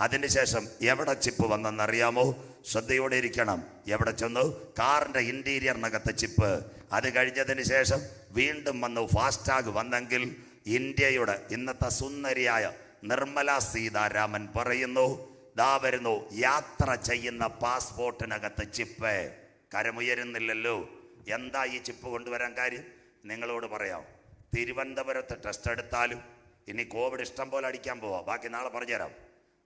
S1: അതിനുശേഷം എവിടെ ചിപ്പ് വന്നെന്നറിയാമോ? ശ്രദ്ധയോടെ ഇരിക്കണം. എവിടെ ചെന്നു? കാറിന്റെ ഇന്റീരിയറിനകത്ത് ചിപ്പ്. അത് കഴിഞ്ഞതിന് ശേഷം വീണ്ടും വന്നു ഫാസ്ടാഗ് വന്നെങ്കിൽ ഇന്ത്യയുടെ ഇന്നത്തെ സുന്ദരിയായ നിർമ്മല സീതാരാമൻ പറയുന്നു, ദാ വരുന്നു യാത്ര ചെയ്യുന്ന പാസ്പോർട്ടിനകത്ത് ചിപ്പ്. കരമുയരുന്നില്ലല്ലോ. എന്താ ഈ ചിപ്പ് കൊണ്ടുവരാൻ കാര്യം? നിങ്ങളോട് പറയാം. തിരുവനന്തപുരത്ത് ടെസ്റ്റ് എടുത്താലും ഇനി കോവിഡ് ഇഷ്ടം പോലെ അടിക്കാൻ പോവാം. ബാക്കി നാളെ പറഞ്ഞുതരാം.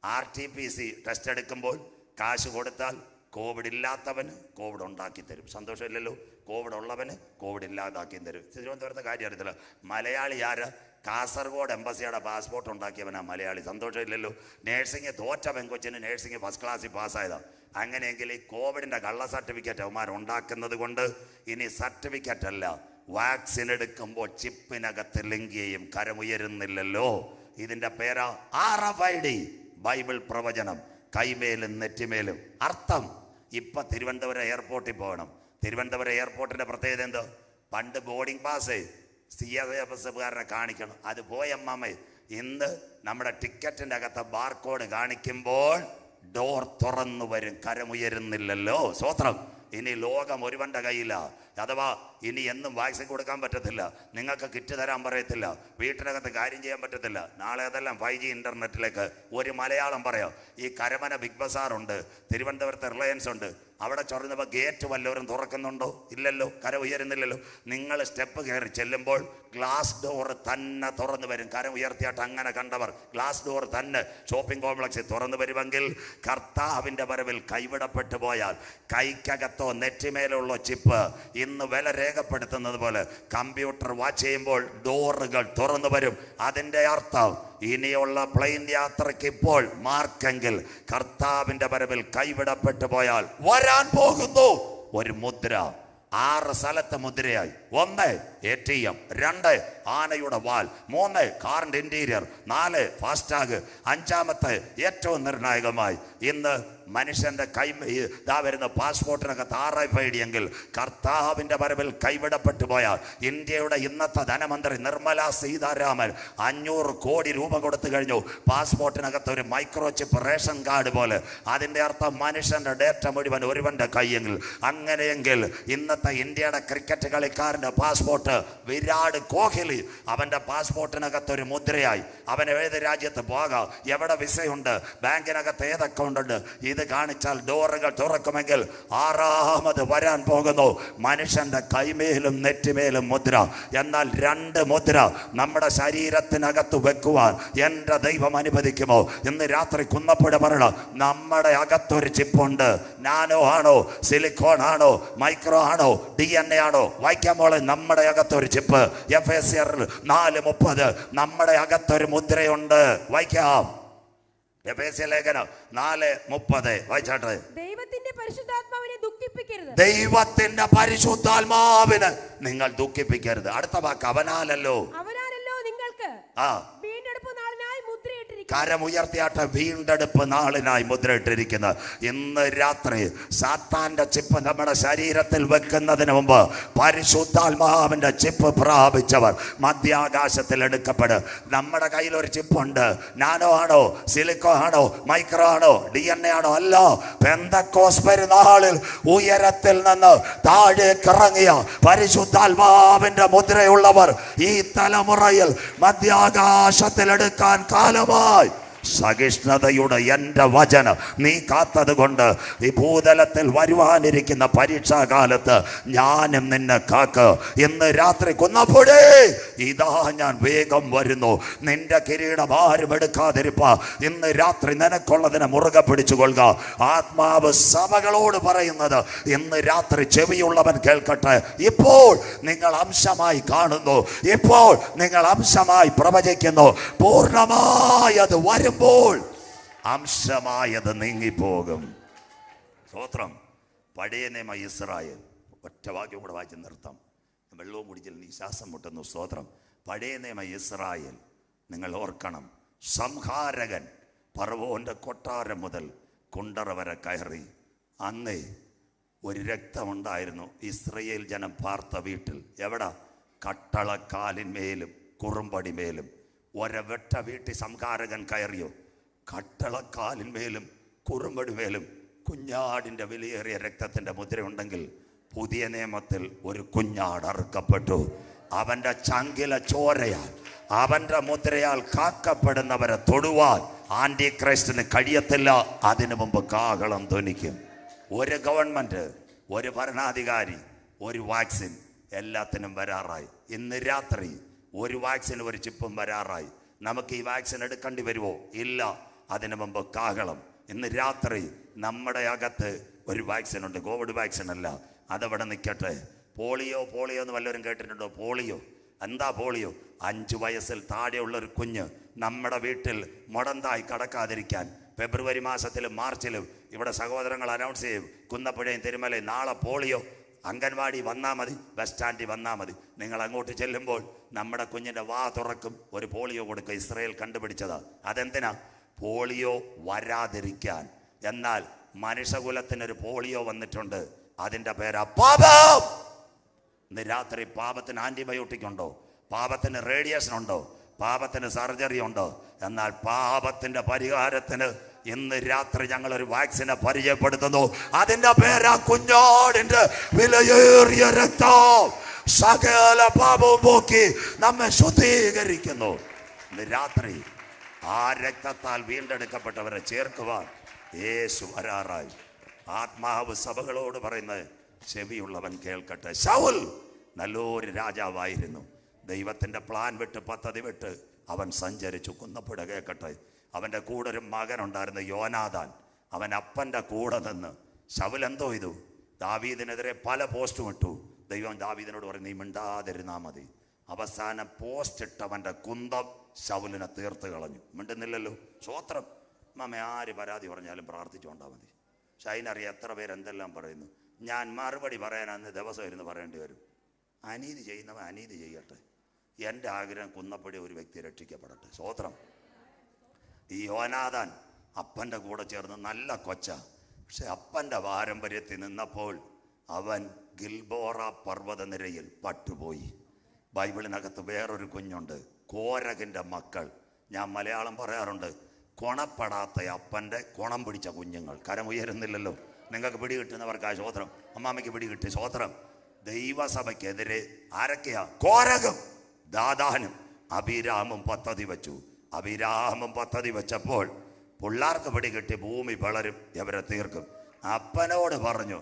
S1: RT-PC ടെസ്റ്റ് എടുക്കുമ്പോൾ കാശ് കൊടുത്താൽ കോവിഡ് ഇല്ലാത്തവന് കോവിഡ് ഉണ്ടാക്കി തരും. സന്തോഷമില്ലല്ലോ? കോവിഡ് ഉള്ളവന് കോവിഡ് ഇല്ലാതാക്കി തരും. തിരുവനന്തപുരത്തെ കാര്യം അറിയത്തില്ല. മലയാളി ആര്? കാസർഗോഡ് എംബസിയുടെ പാസ്പോർട്ട് ഉണ്ടാക്കിയവനാ മലയാളി. സന്തോഷമില്ലല്ലോ? നേഴ്സിംഗ് തോറ്റ പെങ്കൊച്ചിന് നേഴ്സിംഗ് ഫസ്റ്റ് ക്ലാസ്സിൽ പാസ്സായതാണ്. അങ്ങനെയെങ്കിൽ ഈ കോവിഡിൻ്റെ കള്ള സർട്ടിഫിക്കറ്റ് അവന്മാർ ഉണ്ടാക്കുന്നത് കൊണ്ട് ഇനി സർട്ടിഫിക്കറ്റ് അല്ല, വാക്സിൻ എടുക്കുമ്പോൾ ചിപ്പിനകത്ത് ലിങ്ക് ചെയ്യും. കരമുയരുന്നില്ലല്ലോ? ഇതിൻ്റെ പേരാ RFID. ബൈബിൾ പ്രവചനം കൈമേലും നെറ്റിമേലും. അർത്ഥം ഇപ്പം തിരുവനന്തപുരം എയർപോർട്ടിൽ പോകണം. തിരുവനന്തപുരം എയർപോർട്ടിൻ്റെ പ്രത്യേകത എന്തോ? പണ്ട് ബോർഡിംഗ് പാസ് CFSകാരനെ കാണിക്കണം. അത് പോയമ്മേ. ഇന്ന് നമ്മുടെ ടിക്കറ്റിൻ്റെ അകത്ത് ബാർകോഡ് കാണിക്കുമ്പോൾ ഡോർ തുറന്നു വരും. കരമുയരുന്നില്ലല്ലോ? സ്വത്രം. ഇനി ലോകം ഒരുവന്റെ കയ്യില്ല. അഥവാ ഇനി എന്നും വാക്സിൻ കൊടുക്കാൻ പറ്റത്തില്ല, നിങ്ങൾക്ക് കിറ്റ് തരാൻ പറയത്തില്ല, വീട്ടിനകത്ത് കാര്യം ചെയ്യാൻ പറ്റത്തില്ല. നാളെ അതെല്ലാം 5G ഇന്റർനെറ്റിലേക്ക്. ഒരു മലയാളം പറയാം. ഈ കരമന ബിഗ് ബസാറുണ്ട്, തിരുവനന്തപുരത്ത് റിലയൻസ് ഉണ്ട്. അവിടെ ചൊറഞ്ഞപ്പോൾ ഗേറ്റ് വല്ലവരും തുറക്കുന്നുണ്ടോ? ഇല്ലല്ലോ. കര ഉയരുന്നില്ലല്ലോ? നിങ്ങൾ സ്റ്റെപ്പ് കയറി ചെല്ലുമ്പോൾ ഗ്ലാസ് ഡോർ തന്നെ തുറന്നു വരും. കരം ഉയർത്തിയായിട്ട് അങ്ങനെ കണ്ടവർ ഗ്ലാസ് ഡോർ തന്നെ ഷോപ്പിംഗ് കോംപ്ലക്സിൽ തുറന്നു വരുമെങ്കിൽ കർത്താവിൻ്റെ വരവിൽ കൈവിടപ്പെട്ടു പോയാൽ കൈക്കകത്തോ നെറ്റിമേലുള്ള ചിപ്പ് ഇന്ന് വില രേഖപ്പെടുത്തുന്നത് പോലെ കമ്പ്യൂട്ടർ വാച്ച് ചെയ്യുമ്പോൾ ഡോറുകൾ തുറന്നു വരും. അതിൻ്റെ അർത്ഥം ഇനിയുള്ള പ്ലെയിൻ യാത്രയ്ക്ക് ഇപ്പോൾ മാർക്കെങ്കിൽ കർത്താവിൻ്റെ വരവിൽ കൈവിടപ്പെട്ടു പോയാൽ വരാൻ പോകുന്നു ഒരു മുദ്ര. 6 സ്ഥലത്തെ മുദ്രയായി. 1 ATM, 2 ആനയുടെ വാൽ, 3 കാറിന്റെ ഇന്റീരിയർ, 4 ഫാസ്ടാഗ്, 5-മത്തെ ഏറ്റവും നിർണായകമായി ഇന്ന് മനുഷ്യന്റെ ഇതാ വരുന്ന പാസ്പോർട്ടിനകത്ത് RFID എങ്കിൽ കർത്താവിന്റെ വരവിൽ കൈവിടപ്പെട്ടു പോയാൽ ഇന്ത്യയുടെ ഇന്നത്തെ ധനമന്ത്രി നിർമ്മല സീതാരാമൻ 500 കോടി രൂപ കൊടുത്തു കഴിഞ്ഞു പാസ്പോർട്ടിനകത്ത് ഒരു മൈക്രോ ചിപ്പ്, റേഷൻ കാർഡ് പോലെ. അതിന്റെ അർത്ഥം മനുഷ്യന്റെ ഡേറ്റ മുഴുവൻ ഒരുവന്റെ കൈയെങ്കിൽ. അങ്ങനെയെങ്കിൽ ഇന്നത്തെ ഇന്ത്യയുടെ ക്രിക്കറ്റ് കളിക്കാരന്റെ പാസ്പോർട്ട് വിരാട് കോഹ്ലി, അവന്റെ പാസ്പോർട്ടിനകത്ത് ഒരു മുദ്രയായി. അവൻ ഏത് രാജ്യത്ത് പോകാം, എവിടെ വിസയുണ്ട്, ബാങ്കിനകത്ത് ഏത് അക്കൗണ്ട് ഉണ്ട്, ഇത് കാണിച്ചാൽ ഡോറുകൾ തുറക്കുമെങ്കിൽ 6ാമത് വരാൻ പോകുന്നു മനുഷ്യന്റെ കൈമേലും നെറ്റിമേലും മുദ്ര. എന്നാൽ 2 മുദ്ര നമ്മുടെ ശരീരത്തിനകത്ത് വെക്കുവാൻ എൻ്റെ ദൈവം അനുവദിക്കുമോ? ഇന്ന് രാത്രി കുന്നപ്പുഴ പറയണം, നമ്മുടെ അകത്തൊരു ചിപ്പുണ്ട്. നാനോ ആണോ, സിലിക്കോൺ ആണോ, മൈക്രോ ആണോ, DNA ആണോ? വായിക്കാൻ മോളെ, നമ്മുടെ അകത്തൊരു ചിപ്പ്. FSR 4:30 നമ്മുടെ അകത്തൊരു മുദ്രയുണ്ട്. വായിക്കാം. എഫേസ്യ ലേഖനം 4:30 വായിച്ചാട്ടെ.
S2: ദൈവത്തിന്റെ പരിശുദ്ധാത്മാവിനെ ദുഃഖിപ്പിക്കരുത്.
S1: ദൈവത്തിന്റെ പരിശുദ്ധാത്മാവിനെ നിങ്ങൾ ദുഃഖിപ്പിക്കരുത്. അടുത്ത വാക്ക് അവനാലല്ലോ
S2: നിങ്ങൾക്ക് വീണ്ടെടുപ്പ് നാളിനായി മുദ്രയിട്ടിരിക്കുന്നു.
S1: കരമുയർത്തിയാട്ടെ. വീണ്ടെടുപ്പ് നാളിനായി മുദ്രയിട്ടിരിക്കുന്ന ഇന്ന് രാത്രി സാത്താന്റെ ചിപ്പ് നമ്മുടെ ശരീരത്തിൽ വെക്കുന്നതിന് മുമ്പ് പരിശുദ്ധാത്മാവിന്റെ ചിപ്പ് പ്രാപിച്ചവർ മധ്യാകാശത്തിൽ എടുക്കപ്പെടും. നമ്മുടെ കയ്യിൽ ഒരു ചിപ്പുണ്ട്. നാനോ ആണോ, സിലിക്കോ ആണോ, മൈക്രോ ആണോ, DNA ആണോ? അല്ല. പെന്തക്കോസ് പെരുന്നാളിൽ ഉയരത്തിൽ നിന്ന് താഴേക്ക് ഇറങ്ങിയ പരിശുദ്ധാത്മാവിന്റെ മുദ്രയുള്ളവർ ഈ തലമുറയിൽ മധ്യാകാശത്തിൽ എടുക്കാൻ കാലമായി. സഹിഷ്ണുതയുടെ എൻ്റെ വചനം നീ കാത്തത് കൊണ്ട് ഈ ഭൂതലത്തിൽ വരുവാനിരിക്കുന്ന പരീക്ഷാകാലത്ത് ഞാനും നിന്നെ കാക്ക്. ഇന്ന് രാത്രി കുന്നപ്പുഴേ, ഇതാ ഞാൻ വേഗം വരുന്നു. നിന്റെ കിരീടം ആരും എടുക്കാതിരിപ്പ. ഇന്ന് രാത്രി നിനക്കുള്ളതിനെ മുറുകെ പിടിച്ചുകൊള്ളുക. ആത്മാവ് സഭകളോട് പറയുന്നത് ഇന്ന് രാത്രി ചെവിയുള്ളവൻ കേൾക്കട്ടെ. ഇപ്പോൾ നിങ്ങൾ അംശമായി കാണുന്നു, ഇപ്പോൾ നിങ്ങൾ അംശമായി പ്രവചിക്കുന്നു. പൂർണ്ണമായത് വരും പ്പോൾ അംശമായത് നീങ്ങിപ്പോകും. സ്തോത്രം. പഴയ നിയമ ഇസ്രായേൽ, ഒറ്റ വാക്യം കൂടെ വായിച്ച് നിർത്താം. വെള്ളവും കുടിച്ചിൽ നീ ശ്വാസം മുട്ടുന്നു. സ്തോത്രം. പഴയ നിയമ ഇസ്രായേൽ നിങ്ങൾ ഓർക്കണം, സംഹാരകൻ ഫറവോന്റെ കൊട്ടാരം മുതൽ കുണ്ടറ വരെ കയറി. അന്നേ ഒരു രക്തമുണ്ടായിരുന്നു ഇസ്രയേൽ ജനം പാർത്ത വീട്ടിൽ. എവിടാ? കട്ടളക്കാലിന്മേലും കുറുമ്പടിമേലും. ഒരവട്ട വീട്ടിൽ സംഹാരകൻ കയറിയോ? കട്ടളക്കാലിന്മേലും കുറുമ്പടിമേലും കുഞ്ഞാടിൻ്റെ വിലയേറിയ രക്തത്തിൻ്റെ മുദ്രയുണ്ടെങ്കിൽ പുതിയ നിയമത്തിൽ ഒരു കുഞ്ഞാട് അറുക്കപ്പെട്ടു. അവൻ്റെ ചങ്കില ചോരയാൽ, അവൻ്റെ മുദ്രയാൽ കാക്കപ്പെടുന്നവരെ തൊടുവാൻ ആൻറ്റി ക്രൈസ്റ്റിന് കഴിയത്തില്ല. അതിനു മുമ്പ് കാഹളം ധ്വനിക്കും. ഒരു ഗവൺമെൻറ്, ഒരു ഭരണാധികാരി, ഒരു വാക്സിൻ എല്ലാത്തിനും വരാറായി. ഇന്ന് രാത്രി ഒരു വാക്സിന് ഒരു ചിപ്പും വരാറായി. നമുക്ക് ഈ വാക്സിൻ എടുക്കേണ്ടി വരുമോ? ഇല്ല. അതിനു മുമ്പ് കാഹളം. ഇന്ന് രാത്രി നമ്മുടെ അകത്ത് ഒരു വാക്സിൻ ഉണ്ട്. കോവിഡ് വാക്സിൻ അല്ല, അതവിടെ നിൽക്കട്ടെ. പോളിയോ എന്ന് വല്ലവരും കേട്ടിട്ടുണ്ടോ? പോളിയോ എന്താ? പോളിയോ 5 വയസ്സിൽ താഴെയുള്ളൊരു കുഞ്ഞ് നമ്മുടെ വീട്ടിൽ മുടന്തായി കടക്കാതിരിക്കാൻ ഫെബ്രുവരി മാസത്തിലും മാർച്ചിലും ഇവിടെ സഹോദരങ്ങൾ അനൗൺസ് ചെയ്യും. കുന്നപ്പുഴയും തിരുമലയും നാളെ പോളിയോ. അംഗൻവാടി വന്നാൽ മതി, ബസ് സ്റ്റാൻഡിൽ വന്നാൽ മതി. നിങ്ങൾ അങ്ങോട്ട് ചെല്ലുമ്പോൾ നമ്മുടെ കുഞ്ഞിൻ്റെ വാ തുറക്കും, ഒരു പോളിയോ കൊടുക്കുക. ഇസ്രയേൽ കണ്ടുപിടിച്ചതാ. അതെന്തിനാ? പോളിയോ വരാതിരിക്കാൻ. എന്നാൽ മനുഷ്യകുലത്തിനൊരു പോളിയോ വന്നിട്ടുണ്ട്. അതിൻ്റെ പേരാ പാപം. ഇന്ന് രാത്രി പാപത്തിന് ആൻറ്റിബയോട്ടിക് ഉണ്ടോ? പാപത്തിന് റേഡിയേഷൻ ഉണ്ടോ? പാപത്തിന് സർജറി ഉണ്ടോ? എന്നാൽ പാപത്തിൻ്റെ പരിഹാരത്തിന് ഇന്ന് രാത്രി ഞങ്ങളൊരു വാക്സിനെ പരിചയപ്പെടുത്തുന്നു. അതിൻ്റെ പേരാ കുഞ്ഞാടിൻ്റെ വിലയേറിയ രക്തം. സകല പാപവും പോക്കി നമ്മെ ശുദ്ധീകരിക്കുന്നു. ഇന്ന് രാത്രി ആ രക്തത്താൽ വീണ്ടെടുക്കപ്പെട്ടവരെ ചേർക്കുവാൻ യേശു വരാറായി. ആത്മാവ് സഭകളോട് പറയുന്നത് ചെവിയുള്ളവൻ കേൾക്കട്ടെ. ശൗൽ നല്ലൊരു രാജാവായിരുന്നു. ദൈവത്തിൻ്റെ പ്ലാൻ വിട്ട്, പദ്ധതി വിട്ട് അവൻ സഞ്ചരിച്ചു. കുന്നപ്പുഴ കേൾക്കട്ടെ. അവൻ്റെ കൂടെ ഒരു മകനുണ്ടായിരുന്നു, യോനാഥാൻ. അവൻ അപ്പൻ്റെ കൂടെ നിന്ന്. ശൗൽ എന്തോ ചെയ്തു? ദാവീദിനെതിരെ പല പോസ്റ്റും ഇട്ടു. ദൈവം ദാവീദിനോട് പറഞ്ഞു, നീ മിണ്ടാതിരുന്നാ മതി. അവസാനം പോസ്റ്റ് ഇട്ടവൻ്റെ കുന്തം ശൗലിനെ തീർത്ത് കളഞ്ഞു. മിണ്ടുന്നില്ലല്ലോ. സ്വോത്രം. മാമ ആര് പരാതി പറഞ്ഞാലും പ്രാർത്ഥിച്ചുകൊണ്ടാൽ മതി. പക്ഷെ അതിനറിയാം എത്ര പേര് എന്തെല്ലാം പറയുന്നു. ഞാൻ മറുപടി പറയാൻ അന്ന് ദിവസം ഇരുന്ന് പറയേണ്ടി വരും. അനീതി ചെയ്യുന്നവൻ അനീതി ചെയ്യട്ടെ. എൻ്റെ ആഗ്രഹം കുന്നപ്പടി ഒരു വ്യക്തി രക്ഷിക്കപ്പെടട്ടെ. സ്വോത്രം. ഈ യോനാഥാൻ അപ്പൻ്റെ കൂടെ ചേർന്ന് നല്ല കൊച്ച. പക്ഷെ അപ്പൻ്റെ പാരമ്പര്യത്തിൽ നിന്നപ്പോൾ അവൻ ഗിൽബോറ പർവ്വതനിരയിൽ പട്ടുപോയി. ബൈബിളിനകത്ത് വേറൊരു കുഞ്ഞുണ്ട്, കോരകിൻ്റെ മക്കൾ. ഞാൻ മലയാളം പറയാറുണ്ട്, കൊണപ്പെടാത്ത അപ്പൻ്റെ കുണം പിടിച്ച കുഞ്ഞുങ്ങൾ. കരമുയരുന്നില്ലല്ലോ. നിങ്ങൾക്ക് പിടി കിട്ടുന്നവർക്ക് ആ സ്വോത്രം. അമ്മാമ്മയ്ക്ക് പിടി കിട്ടി. സ്വോത്രം. ദൈവസഭയ്ക്കെതിരെ ആരൊക്കെയാ? കോരകും ദാദാനും അബിരാമും പദ്ധതി വെച്ചു. അബിരാമും പദ്ധതി വെച്ചപ്പോൾ പിള്ളേർക്ക് പിടി കിട്ടി, ഭൂമി പിളരും, ഇവരെ തീർക്കും. അപ്പനോട് പറഞ്ഞു,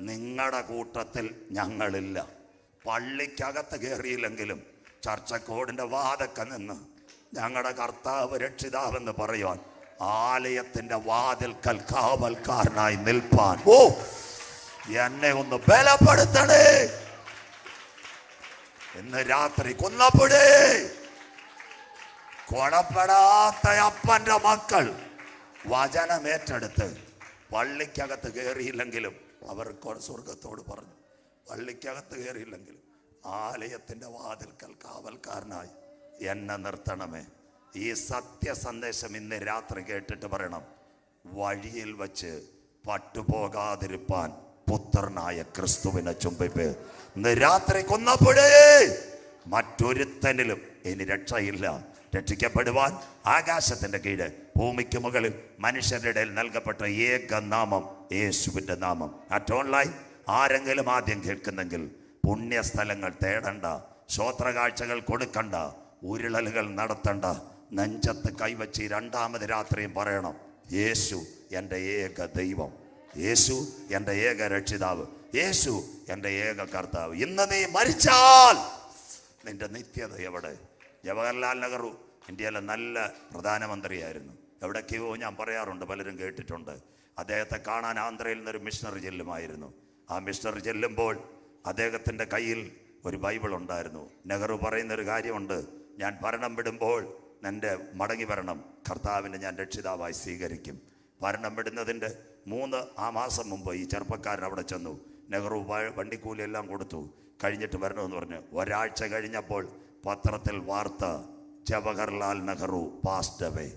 S1: നിങ്ങളുടെ കൂട്ടത്തിൽ ഞങ്ങളില്ല. പള്ളിക്കകത്ത് കയറിയില്ലെങ്കിലും ചർച്ചക്കോടിൻ്റെ വാതൊക്കെ നിന്ന് ഞങ്ങളുടെ കർത്താവ് രക്ഷിതാവെന്ന് പറയുവാൻ, ആലയത്തിൻ്റെ വാതിൽക്കൽ കാവൽക്കാരനായി നിൽപ്പാൻ എന്നെ ഒന്ന് ബലപ്പെടുത്തണേ. ഇന്ന് രാത്രി കുന്നപ്പുഴേ, കൊണപ്പെടാത്ത അപ്പൻ്റെ മക്കൾ വചനമേറ്റെടുത്ത് പള്ളിക്കകത്ത് കയറിയില്ലെങ്കിലും അവർ സ്വർഗത്തോട് പറഞ്ഞു, പള്ളിക്കകത്ത് കയറിയില്ലെങ്കിലും ആലയത്തിൻ്റെ വാതിൽക്കൽ കാവൽക്കാരനായി എന്നെ നിർത്തണമേ. ഈ സത്യ സന്ദേശം ഇന്ന് രാത്രി കേട്ടിട്ട് പറയണം, വഴിയിൽ വച്ച് പട്ടുപോകാതിരിപ്പാൻ പുത്രനായ ക്രിസ്തുവിനെ ചുംബിപ്പ്. ഇന്ന് രാത്രി കൊന്നപ്പോഴേ മറ്റൊരുത്തനിലും ഇനി രക്ഷയില്ല. രക്ഷിക്കപ്പെടുവാൻ ആകാശത്തിന്റെ കീഴ് ഭൂമിക്ക് മുകളിൽ മനുഷ്യരുടെ ഇടയിൽ നൽകപ്പെട്ട ഏക നാമം യേശുവിന്റെ നാമം. അറ്റ് ഓൺലൈൻ ആരെങ്കിലും ആദ്യം കേൾക്കുന്നെങ്കിൽ പുണ്യസ്ഥലങ്ങൾ തേടണ്ട, സ്വോത്രകാഴ്ചകൾ കൊടുക്കണ്ട, ഉരുളലുകൾ നടത്തണ്ട. നെഞ്ചത്ത് കൈവച്ച് രണ്ടാമത് രാത്രിയും പറയണം, യേശു എൻ്റെ ഏക ദൈവം, യേശു എൻ്റെ ഏക രക്ഷിതാവ്, യേശു എൻ്റെ ഏക കർത്താവ്. ഇന്ന് നീ മരിച്ചാൽ നിന്റെ നിത്യത എവിടെ? ജവഹർലാൽ നെഹ്റു ഇന്ത്യയിലെ നല്ല പ്രധാനമന്ത്രിയായിരുന്നു. എവിടേക്കോ ഞാൻ പറയാറുണ്ട്, പലരും കേട്ടിട്ടുണ്ട്. അദ്ദേഹത്തെ കാണാൻ ആന്ധ്രയിൽ നിന്നൊരു മിഷണറി ചെല്ലുമായിരുന്നു. ആ മിഷണറി ചെല്ലുമ്പോൾ അദ്ദേഹത്തിൻ്റെ കയ്യിൽ ഒരു ബൈബിൾ ഉണ്ടായിരുന്നു. നെഹ്റു പറയുന്നൊരു കാര്യമുണ്ട്, ഞാൻ ഭരണം വിടുമ്പോൾ എൻ്റെ മടങ്ങി വരണം, കർത്താവിനെ ഞാൻ രക്ഷിതാവായി സ്വീകരിക്കും. ഭരണം വിടുന്നതിൻ്റെ 3 മാസം മുമ്പ് ഈ ചെറുപ്പക്കാരൻ അവിടെ ചെന്നു. നെഹ്റു വണ്ടിക്കൂലിയെല്ലാം കൊടുത്തു, കഴിഞ്ഞിട്ട് വരണമെന്ന് പറഞ്ഞു. ഒരാഴ്ച കഴിഞ്ഞപ്പോൾ പത്രത്തിൽ വാർത്ത, ജവഹർലാൽ നെഹ്റു പാസ്ഡ് അവേ.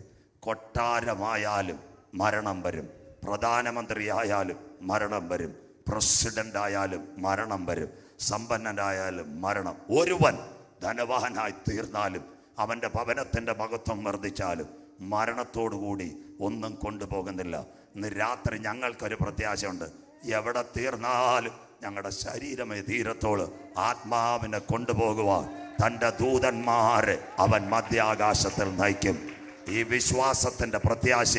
S1: കൊട്ടാരമായാലും മരണം വരും, പ്രധാനമന്ത്രിയായാലും മരണം വരും, പ്രസിഡന്റ് ആയാലും മരണം വരും, സമ്പന്നനായാലും മരണം. ഒരുവൻ ധനവാനായി തീർന്നാലും അവൻ്റെ ഭവനത്തിൻ്റെ മഹത്വം വർദ്ധിച്ചാലും മരണത്തോടുകൂടി ഒന്നും കൊണ്ടുപോകുന്നില്ല. ഇന്ന് രാത്രി ഞങ്ങൾക്കൊരു പ്രത്യാശയുണ്ട്, എവിടെ തീർന്നാലും ഞങ്ങളുടെ ശരീരമേ തീരത്തോള് ആത്മാവിനെ കൊണ്ടുപോകുവാൻ തൻ്റെ ദൂതന്മാരെ അവൻ മധ്യാകാശത്തിൽ നയിക്കും. ഈ വിശ്വാസത്തിൻ്റെ പ്രത്യാശ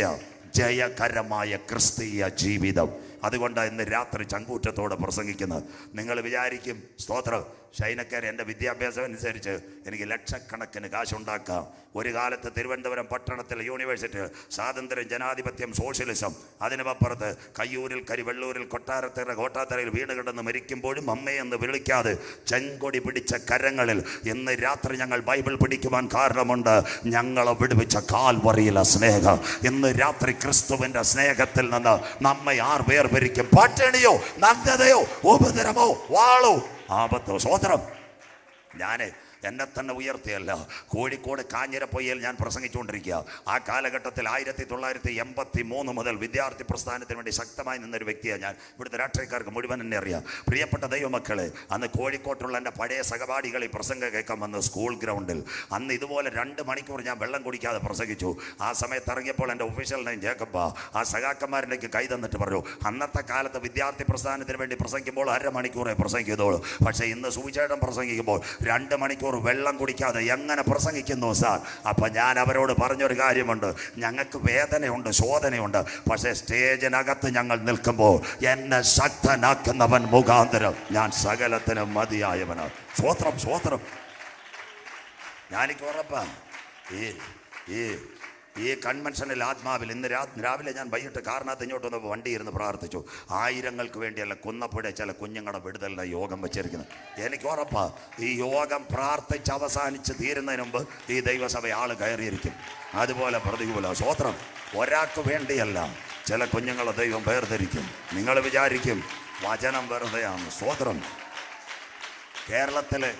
S1: ജയകരമായ ക്രിസ്തീയ ജീവിതം. അതുകൊണ്ട് ഇന്ന് രാത്രി ചങ്കൂറ്റത്തോടെ പ്രസംഗിക്കുന്നത്. നിങ്ങൾ വിചാരിക്കും, സ്തോത്രം, ഷൈനക്കാർ എൻ്റെ വിദ്യാഭ്യാസം അനുസരിച്ച് എനിക്ക് ലക്ഷക്കണക്കിന് കാശുണ്ടാക്കാം. ഒരു കാലത്ത് തിരുവനന്തപുരം പട്ടണത്തിൽ യൂണിവേഴ്സിറ്റി സ്വാതന്ത്ര്യം, ജനാധിപത്യം, സോഷ്യലിസം, അതിനുമപ്പുറത്ത് കയ്യൂരിൽ, വെള്ളൂരിൽ, കോട്ടാത്തറയിൽ വീണ് കിടന്ന് മരിക്കുമ്പോഴും അമ്മയെന്ന് വിളിക്കാതെ ചെങ്കൊടി പിടിച്ച കരങ്ങളിൽ ഇന്ന് രാത്രി ഞങ്ങൾ ബൈബിൾ പിടിക്കുവാൻ കാരണമുണ്ട്. ഞങ്ങളെ വിടുവിച്ച കാൽവറിയിലെ സ്നേഹം. ഇന്ന് രാത്രി ക്രിസ്തുവിൻ്റെ സ്നേഹത്തിൽ നിന്ന് നമ്മെ ആർ വേർപിരിക്കും? പട്ടിണിയോ, നഗ്നതയോ, ഉപദ്രവമോ, വാളോ, ആപത്തോ? സ്വോത്രം. ഞാൻ എന്നെ തന്നെ ഉയർത്തിയല്ല, കോഴിക്കോട് കാഞ്ഞിരപ്പൊയ്യയിൽ ഞാൻ പ്രസംഗിച്ചുകൊണ്ടിരിക്കുക. ആ കാലഘട്ടത്തിൽ 1983 മുതൽ വിദ്യാർത്ഥി പ്രസ്ഥാനത്തിന് വേണ്ടി ശക്തമായി നിന്നൊരു വ്യക്തിയാണ് ഞാൻ. ഇവിടുത്തെ രാഷ്ട്രീയക്കാർക്ക് മുഴുവൻ എന്നെ അറിയാം. പ്രിയപ്പെട്ട ദൈവമക്കളെ, അന്ന് കോഴിക്കോട്ടുള്ള എൻ്റെ പഴയ സഹപാഠികൾ ഈ പ്രസംഗം കേൾക്കാൻ വന്ന് സ്കൂൾ ഗ്രൗണ്ടിൽ അന്ന് ഇതുപോലെ 2 മണിക്കൂർ ഞാൻ വെള്ളം കുടിക്കാതെ പ്രസംഗിച്ചു. ആ സമയത്ത് ഇറങ്ങിയപ്പോൾ എൻ്റെ ഒഫീഷ്യൽ നെയിം ജേക്കബ്. ആ സഖാക്കന്മാരിലേക്ക് കൈ തന്നിട്ട് പറഞ്ഞു, അന്നത്തെ കാലത്ത് വിദ്യാർത്ഥി പ്രസ്ഥാനത്തിന് വേണ്ടി പ്രസംഗിക്കുമ്പോൾ 1/2 മണിക്കൂറേ പ്രസംഗിക്കുന്നുള്ളൂ, പക്ഷേ ഇന്ന് സുവിശേഷം പ്രസംഗിക്കുമ്പോൾ 2 മണിക്കൂർ വെള്ളം കുടിക്കാതെ എങ്ങനെ പ്രസംഗിക്കുന്നു സാർ? അപ്പൊ ഞാൻ അവരോട് പറഞ്ഞൊരു കാര്യമുണ്ട്, ഞങ്ങൾക്ക് വേദനയുണ്ട്, ശോധനയുണ്ട്, പക്ഷേ സ്റ്റേജിനകത്ത് ഞങ്ങൾ നിൽക്കുമ്പോൾ എന്നെ ശക്തനാക്കുന്നവൻ മുഖാന്തരം ഞാൻ സകലത്തിനും മതിയായവനാണ്. സ്വോത്രം, സ്വോത്രം. ഞാനിക്ക് ഉറപ്പാ ഈ കൺവെൻഷനിൽ ആത്മാവിൽ ഇന്ന് രാവിലെ ഞാൻ വൈകിട്ട് കാറിനകത്ത് ഇങ്ങോട്ട് വന്നപ്പോൾ വണ്ടി ഇരുന്ന് പ്രാർത്ഥിച്ചു. 1000-ങ്ങൾക്ക് വേണ്ടിയല്ല, കുന്നപ്പുഴ ചില കുഞ്ഞുങ്ങളുടെ വിടുതലിൻ്റെ യോഗം വെച്ചിരിക്കുന്നത്. എനിക്ക് ഉറപ്പാ ഈ യോഗം പ്രാർത്ഥിച്ച് അവസാനിച്ച് തീരുന്നതിന് മുമ്പ് ഈ ദൈവസഭ ആൾ കയറിയിരിക്കും. അതുപോലെ പ്രതികൂല. സ്വോത്രം. ഒരാൾക്ക് വേണ്ടിയല്ല, ചില കുഞ്ഞുങ്ങളെ ദൈവം വേർതിരിക്കും. നിങ്ങൾ വിചാരിക്കും വചനം വെറുതെയാണ്. സ്വോത്രം. കേരളത്തിലെ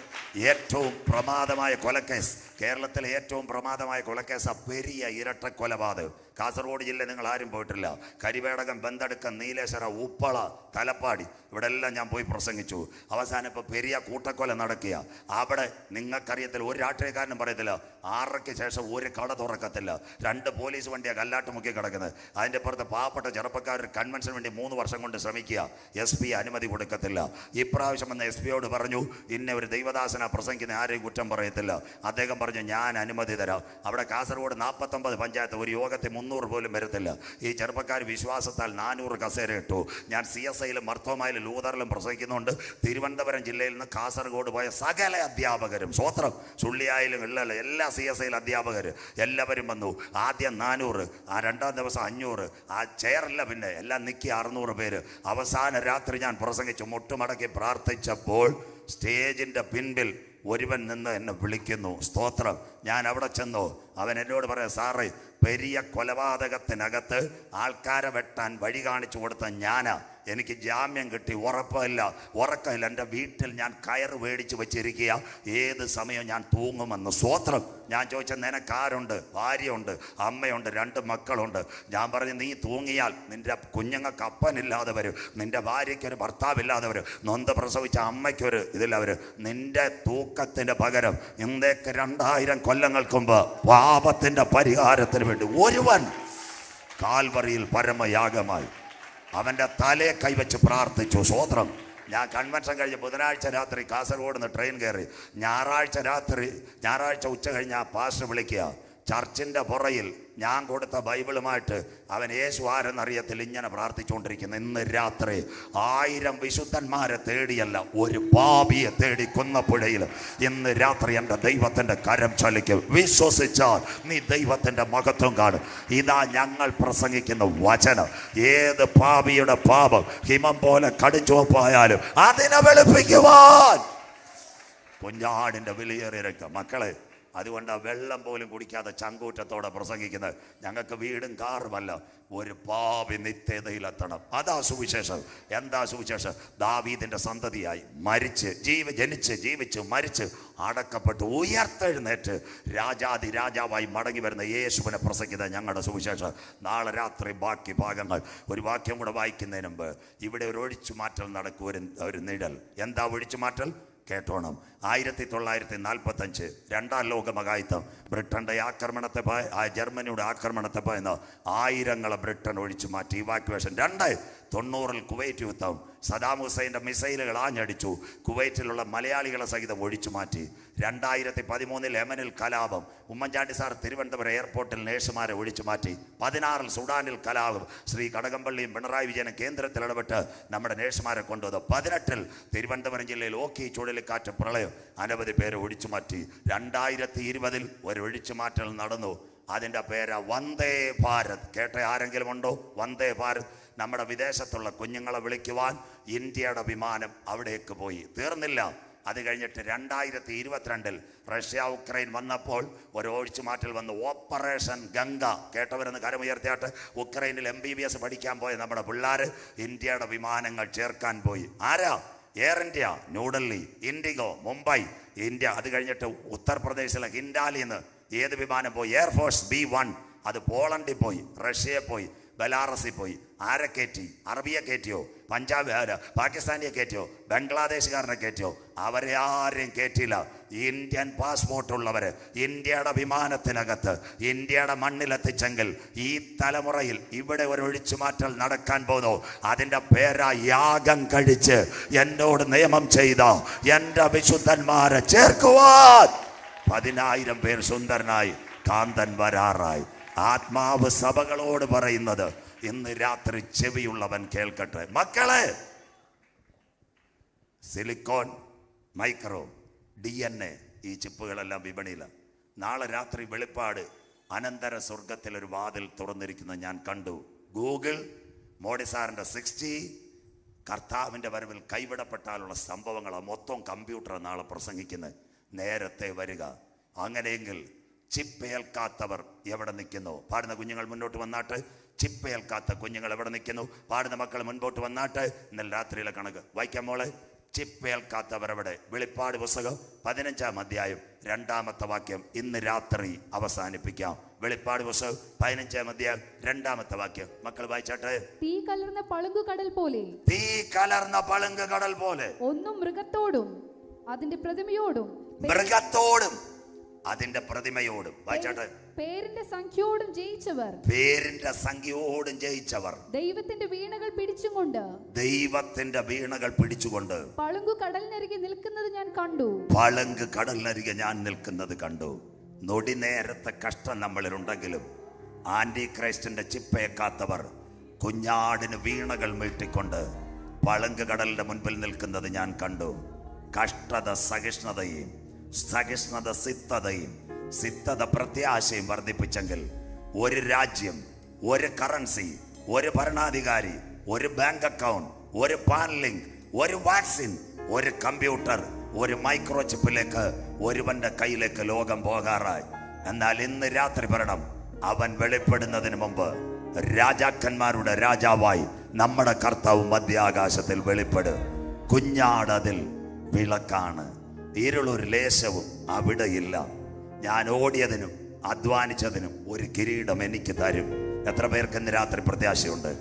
S1: ഏറ്റവും പ്രമാദമായ കൊലക്കേസ്, കേരളത്തിലെ ഏറ്റവും പ്രമാദമായ കൊലക്കേസ് പെരിയ ഇരട്ട കൊലപാതകം. കാസർഗോഡ് ജില്ല നിങ്ങൾ ആരും പോയിട്ടില്ല. കരിവേടകം, ബന്തടുക്കം, നീലേശ്വര, ഉപ്പള, തലപ്പാടി, ഇവിടെ എല്ലാം ഞാൻ പോയി പ്രസംഗിച്ചു. അവസാനം ഇപ്പോൾ പെരിയ കൂട്ടക്കൊല നടക്കുക. അവിടെ നിങ്ങൾക്കറിയത്തില്ല, ഒരു രാഷ്ട്രീയക്കാരനും പറയത്തില്ല 6:00-ക്ക് ശേഷം ഒരു കട തുറക്കത്തില്ല. 2 പോലീസ് വണ്ടിയാണ് കല്ലാട്ട് മുക്കി കിടക്കുന്നത്. അതിൻ്റെ പുറത്ത് പാവപ്പെട്ട ചെറുപ്പക്കാർ കൺവെൻഷന് വേണ്ടി 3 വർഷം കൊണ്ട് ശ്രമിക്കുക. SP അനുമതി കൊടുക്കത്തില്ല. ഇപ്രാവശ്യം വന്ന SP-യോട് പറഞ്ഞു, ഇന്ന ഒരു ദൈവദാസന പ്രസംഗിക്കുന്ന ആരെയും കുറ്റം പറയത്തില്ല. അദ്ദേഹം പറഞ്ഞു, ഞാൻ അനുമതി തരാം. അവിടെ കാസർഗോഡ് 49 പഞ്ചായത്ത് ഒരു യോഗത്തിൽ 300 പോലും വരത്തില്ല. ഈ ചെറുപ്പക്കാർ വിശ്വാസത്താൽ 400 കസേര ഇട്ടു. ഞാൻ CSIയിലും മർത്തോമായിലും ലൂതറിലും പ്രസംഗിക്കുന്നുണ്ട്. തിരുവനന്തപുരം ജില്ലയിൽ നിന്ന് കാസർഗോഡ് പോയ സകല അധ്യാപകരും, സ്വോത്രം, സുള്ളിയായാലും ഇല്ലല്ല, എല്ലാ CSIയിലെ അധ്യാപകർ എല്ലാവരും വന്നു. ആദ്യം 400, ആ 2-ാം ദിവസം 500, ആ ചെയറല്ല, പിന്നെ എല്ലാം നിൽക്കി 600 പേര്. അവസാന രാത്രി ഞാൻ പ്രസംഗിച്ചു, മുട്ടുമടക്കി പ്രാർത്ഥിച്ചപ്പോൾ സ്റ്റേജിൻ്റെ പിൻപിൽ ഒരുവൻ നിന്ന് എന്നെ വിളിക്കുന്നു. സ്തോത്രം. ഞാൻ അവിടെ ചെന്നു. അവൻ എന്നോട് പറയാം, സാറേ പെരിയ കൊലപാതകത്തിനകത്ത് ആൾക്കാരെ വെട്ടാൻ വഴി കാണിച്ചു കൊടുത്ത ഞാനാ. എനിക്ക് ജാമ്യം കിട്ടി, ഉറക്കമില്ല. എൻ്റെ വീട്ടിൽ ഞാൻ കയറ് മേടിച്ച് വെച്ചിരിക്കുക, ഏത് സമയം ഞാൻ തൂങ്ങുമെന്ന്. സ്വോത്രം. ഞാൻ ചോദിച്ച നിനക്കാരുണ്ട്? ഭാര്യയുണ്ട്, അമ്മയുണ്ട്, 2 മക്കളുണ്ട്. ഞാൻ പറഞ്ഞു നീ തൂങ്ങിയാൽ നിൻ്റെ കുഞ്ഞുങ്ങൾക്ക് അപ്പനില്ലാതെ വരും, നിൻ്റെ ഭാര്യയ്ക്കൊരു ഭർത്താവില്ലാതെ വരും, നൊന്ത് പ്രസവിച്ച അമ്മയ്ക്കൊരു ഇതില്ല വരും. നിൻ്റെ തൂക്കത്തിൻ്റെ പകരം ഇന്നേക്ക് 2000 കൊല്ലങ്ങൾക്ക് മുമ്പ് പാപത്തിൻ്റെ പരിഹാരത്തിന് വേണ്ടി ഒരുവൻ കാൽവറിയിൽ പരമയാഗമായി അവൻ്റെ തലയെ കൈവച്ച് പ്രാർത്ഥിച്ചു. സ്വോത്രം. ഞാൻ കൺവെൻഷൻ കഴിഞ്ഞ് ബുധനാഴ്ച രാത്രി കാസർഗോഡ് നിന്ന് ട്രെയിൻ കയറി. ഞായറാഴ്ച ഉച്ച കഴിഞ്ഞ് ആ പാസ്റ്റർ വിളിക്കുക. ചർച്ചിൻ്റെ പുറയിൽ ഞാൻ കൊടുത്ത ബൈബിളുമായിട്ട് അവൻ യേശു ആരെന്നറിയത്തിൽ ഇങ്ങനെ പ്രാർത്ഥിച്ചുകൊണ്ടിരിക്കുന്നു. ഇന്ന് രാത്രി 1000 വിശുദ്ധന്മാരെ തേടിയല്ല, ഒരു പാപിയെ തേടി കുന്നപ്പുഴയിൽ ഇന്ന് രാത്രി എൻ്റെ ദൈവത്തിൻ്റെ കരം ചലിക്കും. വിശ്വസിച്ചാൽ നീ ദൈവത്തിൻ്റെ മഹത്വം കാണും. ഇതാ ഞങ്ങൾ പ്രസംഗിക്കുന്ന വചനം. ഏത് പാപിയുടെ പാപം ഹിമം പോലെ കടുംചുവപ്പായാലും അതിനെ വെളുപ്പിക്കുവാൻ കുഞ്ഞാടിൻ്റെ വിലയേറിയ രക്തം. മക്കളെ, അതുകൊണ്ട് വെള്ളം പോലും കുടിക്കാതെ ചങ്കൂറ്റത്തോടെ പ്രസംഗിക്കുന്നത്. ഞങ്ങൾക്ക് വീടും കാറുമല്ല, ഒരു പാപി നിത്യതയിലെത്തണം. അതാ സുവിശേഷം. എന്താ സുവിശേഷം? ദാവീദിന്റെ സന്തതിയായി ജനിച്ച് ജീവിച്ച് മരിച്ച് അടക്കപ്പെട്ട് ഉയർത്തെഴുന്നേറ്റ് രാജാവായി മടങ്ങി വരുന്ന യേശുവിനെ പ്രസംഗിക്കുന്നത് ഞങ്ങളുടെ സുവിശേഷം. നാളെ രാത്രി ബാക്കി ഭാഗങ്ങൾ. ഒരു വാക്യം കൂടെ വായിക്കുന്നതിന് മുമ്പ് ഇവിടെ ഒരു ഒഴിച്ചുമാറ്റൽ നടക്കും. ഒരു നിഴൽ. എന്താ ഒഴിച്ചുമാറ്റൽ? കേട്ടോണം. 1945 2ാം ലോകമഹായുദ്ധം. ബ്രിട്ടന്റെ ആക്രമണത്തെ ജർമ്മനിയുടെ ആക്രമണത്തെ ഭയന്ന് ആയിരങ്ങളെ ബ്രിട്ടൻ ഒഴിച്ചു മാറ്റി. ഇവാക്യുവേഷൻ. 1990 കുവൈറ്റ് യുദ്ധം. സദാം ഹുസൈൻ്റെ മിസൈലുകൾ ആഞ്ഞടിച്ചു. കുവൈറ്റിലുള്ള മലയാളികളെ സഹിതം ഒഴിച്ചു മാറ്റി. 2013 യമനിൽ കലാപം. ഉമ്മൻചാണ്ടി സാർ തിരുവനന്തപുരം എയർപോർട്ടിൽ നേഴ്സുമാരെ ഒഴിച്ചു മാറ്റി. 16 സുഡാനിൽ കലാപം. ശ്രീ കടകംപള്ളിയും പിണറായി വിജയനും കേന്ദ്രത്തിൽ ഇടപെട്ട് നമ്മുടെ നേഴ്സുമാരെ കൊണ്ടുവന്നു. 18 തിരുവനന്തപുരം ജില്ലയിൽ ഓക്കി ചുഴലിക്കാറ്റ് പ്രളയം. അനവധി പേരെ ഒഴിച്ചു മാറ്റി. 2020 ഒരു ഒഴിച്ചുമാറ്റൽ നടന്നു. അതിൻ്റെ പേര് വന്ദേ ഭാരത്. കേട്ട ആരെങ്കിലും ഉണ്ടോ? വന്ദേ ഭാരത്. നമ്മുടെ വിദേശത്തുള്ള കുഞ്ഞുങ്ങളെ വിളിക്കുവാൻ ഇന്ത്യയുടെ വിമാനം അവിടേക്ക് പോയി. തീർന്നില്ല. അത് കഴിഞ്ഞിട്ട് 2022 റഷ്യ ഉക്രൈൻ വന്നപ്പോൾ ഒരു ഒഴിച്ചുമാറ്റൽ വന്നു. ഓപ്പറേഷൻ ഗംഗ. കേട്ടവരെന്ന് കരമുയർത്തിയാട്ട് ഉക്രൈനിൽ MBBS പഠിക്കാൻ പോയ നമ്മുടെ പിള്ളേർ ഇന്ത്യയുടെ വിമാനങ്ങൾ ചേർക്കാൻ പോയി. ആരാ? Air India New Delhi, IndiGo Mumbai, India. അത് കഴിഞ്ഞിട്ട് ഉത്തർപ്രദേശിലെ ഹിൻഡാലിൽ നിന്ന് ഏത് വിമാനം പോയി? Air force B-1. അത് പോളണ്ടിൽ പോയി, റഷ്യയിൽ പോയി, ബെലാറസിൽ പോയി. ആരെ കയറ്റി? അറബിയെ കയറ്റിയോ? പാകിസ്ഥാനിയെ കയറ്റിയോ? ബംഗ്ലാദേശുകാരനെ കയറ്റിയോ? അവരെ ആരെയും കയറ്റില്ല. ഇന്ത്യൻ പാസ്പോർട്ട് ഉള്ളവര് ഇന്ത്യയുടെ വിമാനത്തിനകത്ത് ഇന്ത്യയുടെ മണ്ണിലെത്തിച്ചെങ്കിൽ ഈ തലമുറയിൽ ഇവിടെ ഒരു ഒഴിച്ചുമാറ്റൽ നടക്കാൻ പോകുന്നു. അതിൻ്റെ പേരാ യാഗം കഴിച്ച് എന്നോട് നിയമം ചെയ്ത എൻ്റെ വിശുദ്ധന്മാരെ ചേർക്കുവാൻ 10,000 പേർ സുന്ദരനായി കാന്തൻ വരാറായി. ആത്മാവ് സഭകളോട് പറയുന്നത് ഇന്ന് രാത്രി ചെവിയുള്ളവൻ കേൾക്കട്ടെ. മക്കളെ, സിലിക്കോൺ, മൈക്രോ, DNA ഈ ചിപ്പുകളെല്ലാം വിപണിയിലാണ്. നാളെ രാത്രി വെളിപ്പാട് അനന്തര സ്വർഗത്തിലൊരു വാതിൽ തുറന്നിരിക്കുന്നത് ഞാൻ കണ്ടു. ഗൂഗിൾ മോഡി സാറിൻ്റെ 60 കർത്താവിൻ്റെ വരവിൽ കൈവിടപ്പെട്ടാലുള്ള സംഭവങ്ങളാണ്. മൊത്തം കമ്പ്യൂട്ടർ നാളെ പ്രസംഗിക്കുന്നത്. നേരത്തെ വരിക. അങ്ങനെയെങ്കിൽ ചിപ്പേൽക്കാത്തവർ എവിടെ നിൽക്കുന്നു? പാടുന്ന കുഞ്ഞുങ്ങൾ മുന്നോട്ട് വന്നാട്ട്. ചിപ്പേൽക്കാത്ത കുഞ്ഞുങ്ങൾ എവിടെ നിൽക്കുന്നു? പാടുന്ന മക്കൾ മുൻപോട്ട് വന്നാട്ട്. ഇന്നലെ രാത്രിയിലെ കണക്ക് വായിക്കാം മോളെ. ചിപ്പേൽക്കാത്തവർ എവിടെ? വെളിപ്പാട് പുസ്തകം 15-ാം അധ്യായം 2-ാമത്തെ വാക്യം ഇന്ന് രാത്രി അവസാനിപ്പിക്കാം. വെളിപ്പാട് പുസ്തകം 15-ാം അധ്യായം 2-ാമത്തെ വാക്യം മക്കൾ വായിച്ചാട്ടെ.
S3: തീ കലർന്ന പളുങ്ക് കടൽ പോലെ.
S1: തീ കലർന്ന പളുങ്ക് കടൽ പോലെ.
S3: ഒന്നും മൃഗത്തോടും അതിന്റെ പ്രതിമയോടും
S1: അതിന്റെ പ്രതിമയോടും വായിച്ചാട്ടെ.
S3: പേരിന്റെ സംഖ്യയോടും ജയിച്ചവർ.
S1: പേരിന്റെ സംഖ്യയോടും ജയിച്ചവർ.
S3: ദൈവത്തിന്റെ വീണകൾ പിടിച്ചുകൊണ്ട്.
S1: ദൈവത്തിന്റെ വീണകൾ പിടിച്ചുകൊണ്ട്.
S3: പളുങ്ക് കടലിനരികെ നിൽക്കുന്നത് ഞാൻ കണ്ടു.
S1: പളുങ്ക് കടലിനരികെ ഞാൻ നിൽക്കുന്നത് കണ്ടു. നൊടി നേരത്തെ കഷ്ടം നമ്മളിലുണ്ടെങ്കിലും ആന്റി ക്രൈസ്റ്റിന്റെ ചിപ്പയേക്കാത്തവർ കുഞ്ഞാടിന് വീണകൾ മീട്ടിക്കൊണ്ട് പളുങ്ക് കടലിന്റെ മുൻപിൽ നിൽക്കുന്നത് ഞാൻ കണ്ടു. കഷ്ടത സഹിഷ്ണുതയും, സഹിഷ്ണുത സിദ്ധതയും, സിദ്ധത പ്രത്യാശയും വർദ്ധിപ്പിച്ചെങ്കിൽ ഒരു രാജ്യം, ഒരു കറൻസി, ഒരു ഭരണാധികാരി, ഒരു ബാങ്ക് അക്കൗണ്ട്, ഒരു പാൻ ലിങ്ക്, ഒരു വാക്സിൻ, ഒരു കമ്പ്യൂട്ടർ, ഒരു മൈക്രോ ചിപ്പിലേക്ക് ഒരുവന്റെ കയ്യിലേക്ക് ലോകം പോകാറായി. എന്നാൽ ഇന്ന് രാത്രി ഭരണം അവൻ വെളിപ്പെടുന്നതിന് മുമ്പ് രാജാക്കന്മാരുടെ രാജാവായി നമ്മുടെ കർത്താവ് മധ്യാകാശത്തിൽ വെളിപ്പെടും. കുഞ്ഞാടതിൽ വിളക്കാണ്, ഇരുളൊരു ലേശവും അവിടെയില്ല. ഞാൻ ഓടിയതിനും അധ്വാനിച്ചതിനും ഒരു കിരീടം എനിക്ക് തരും. എത്ര പേർക്ക് ഇന്ന് രാത്രി പ്രത്യാശയുണ്ട്?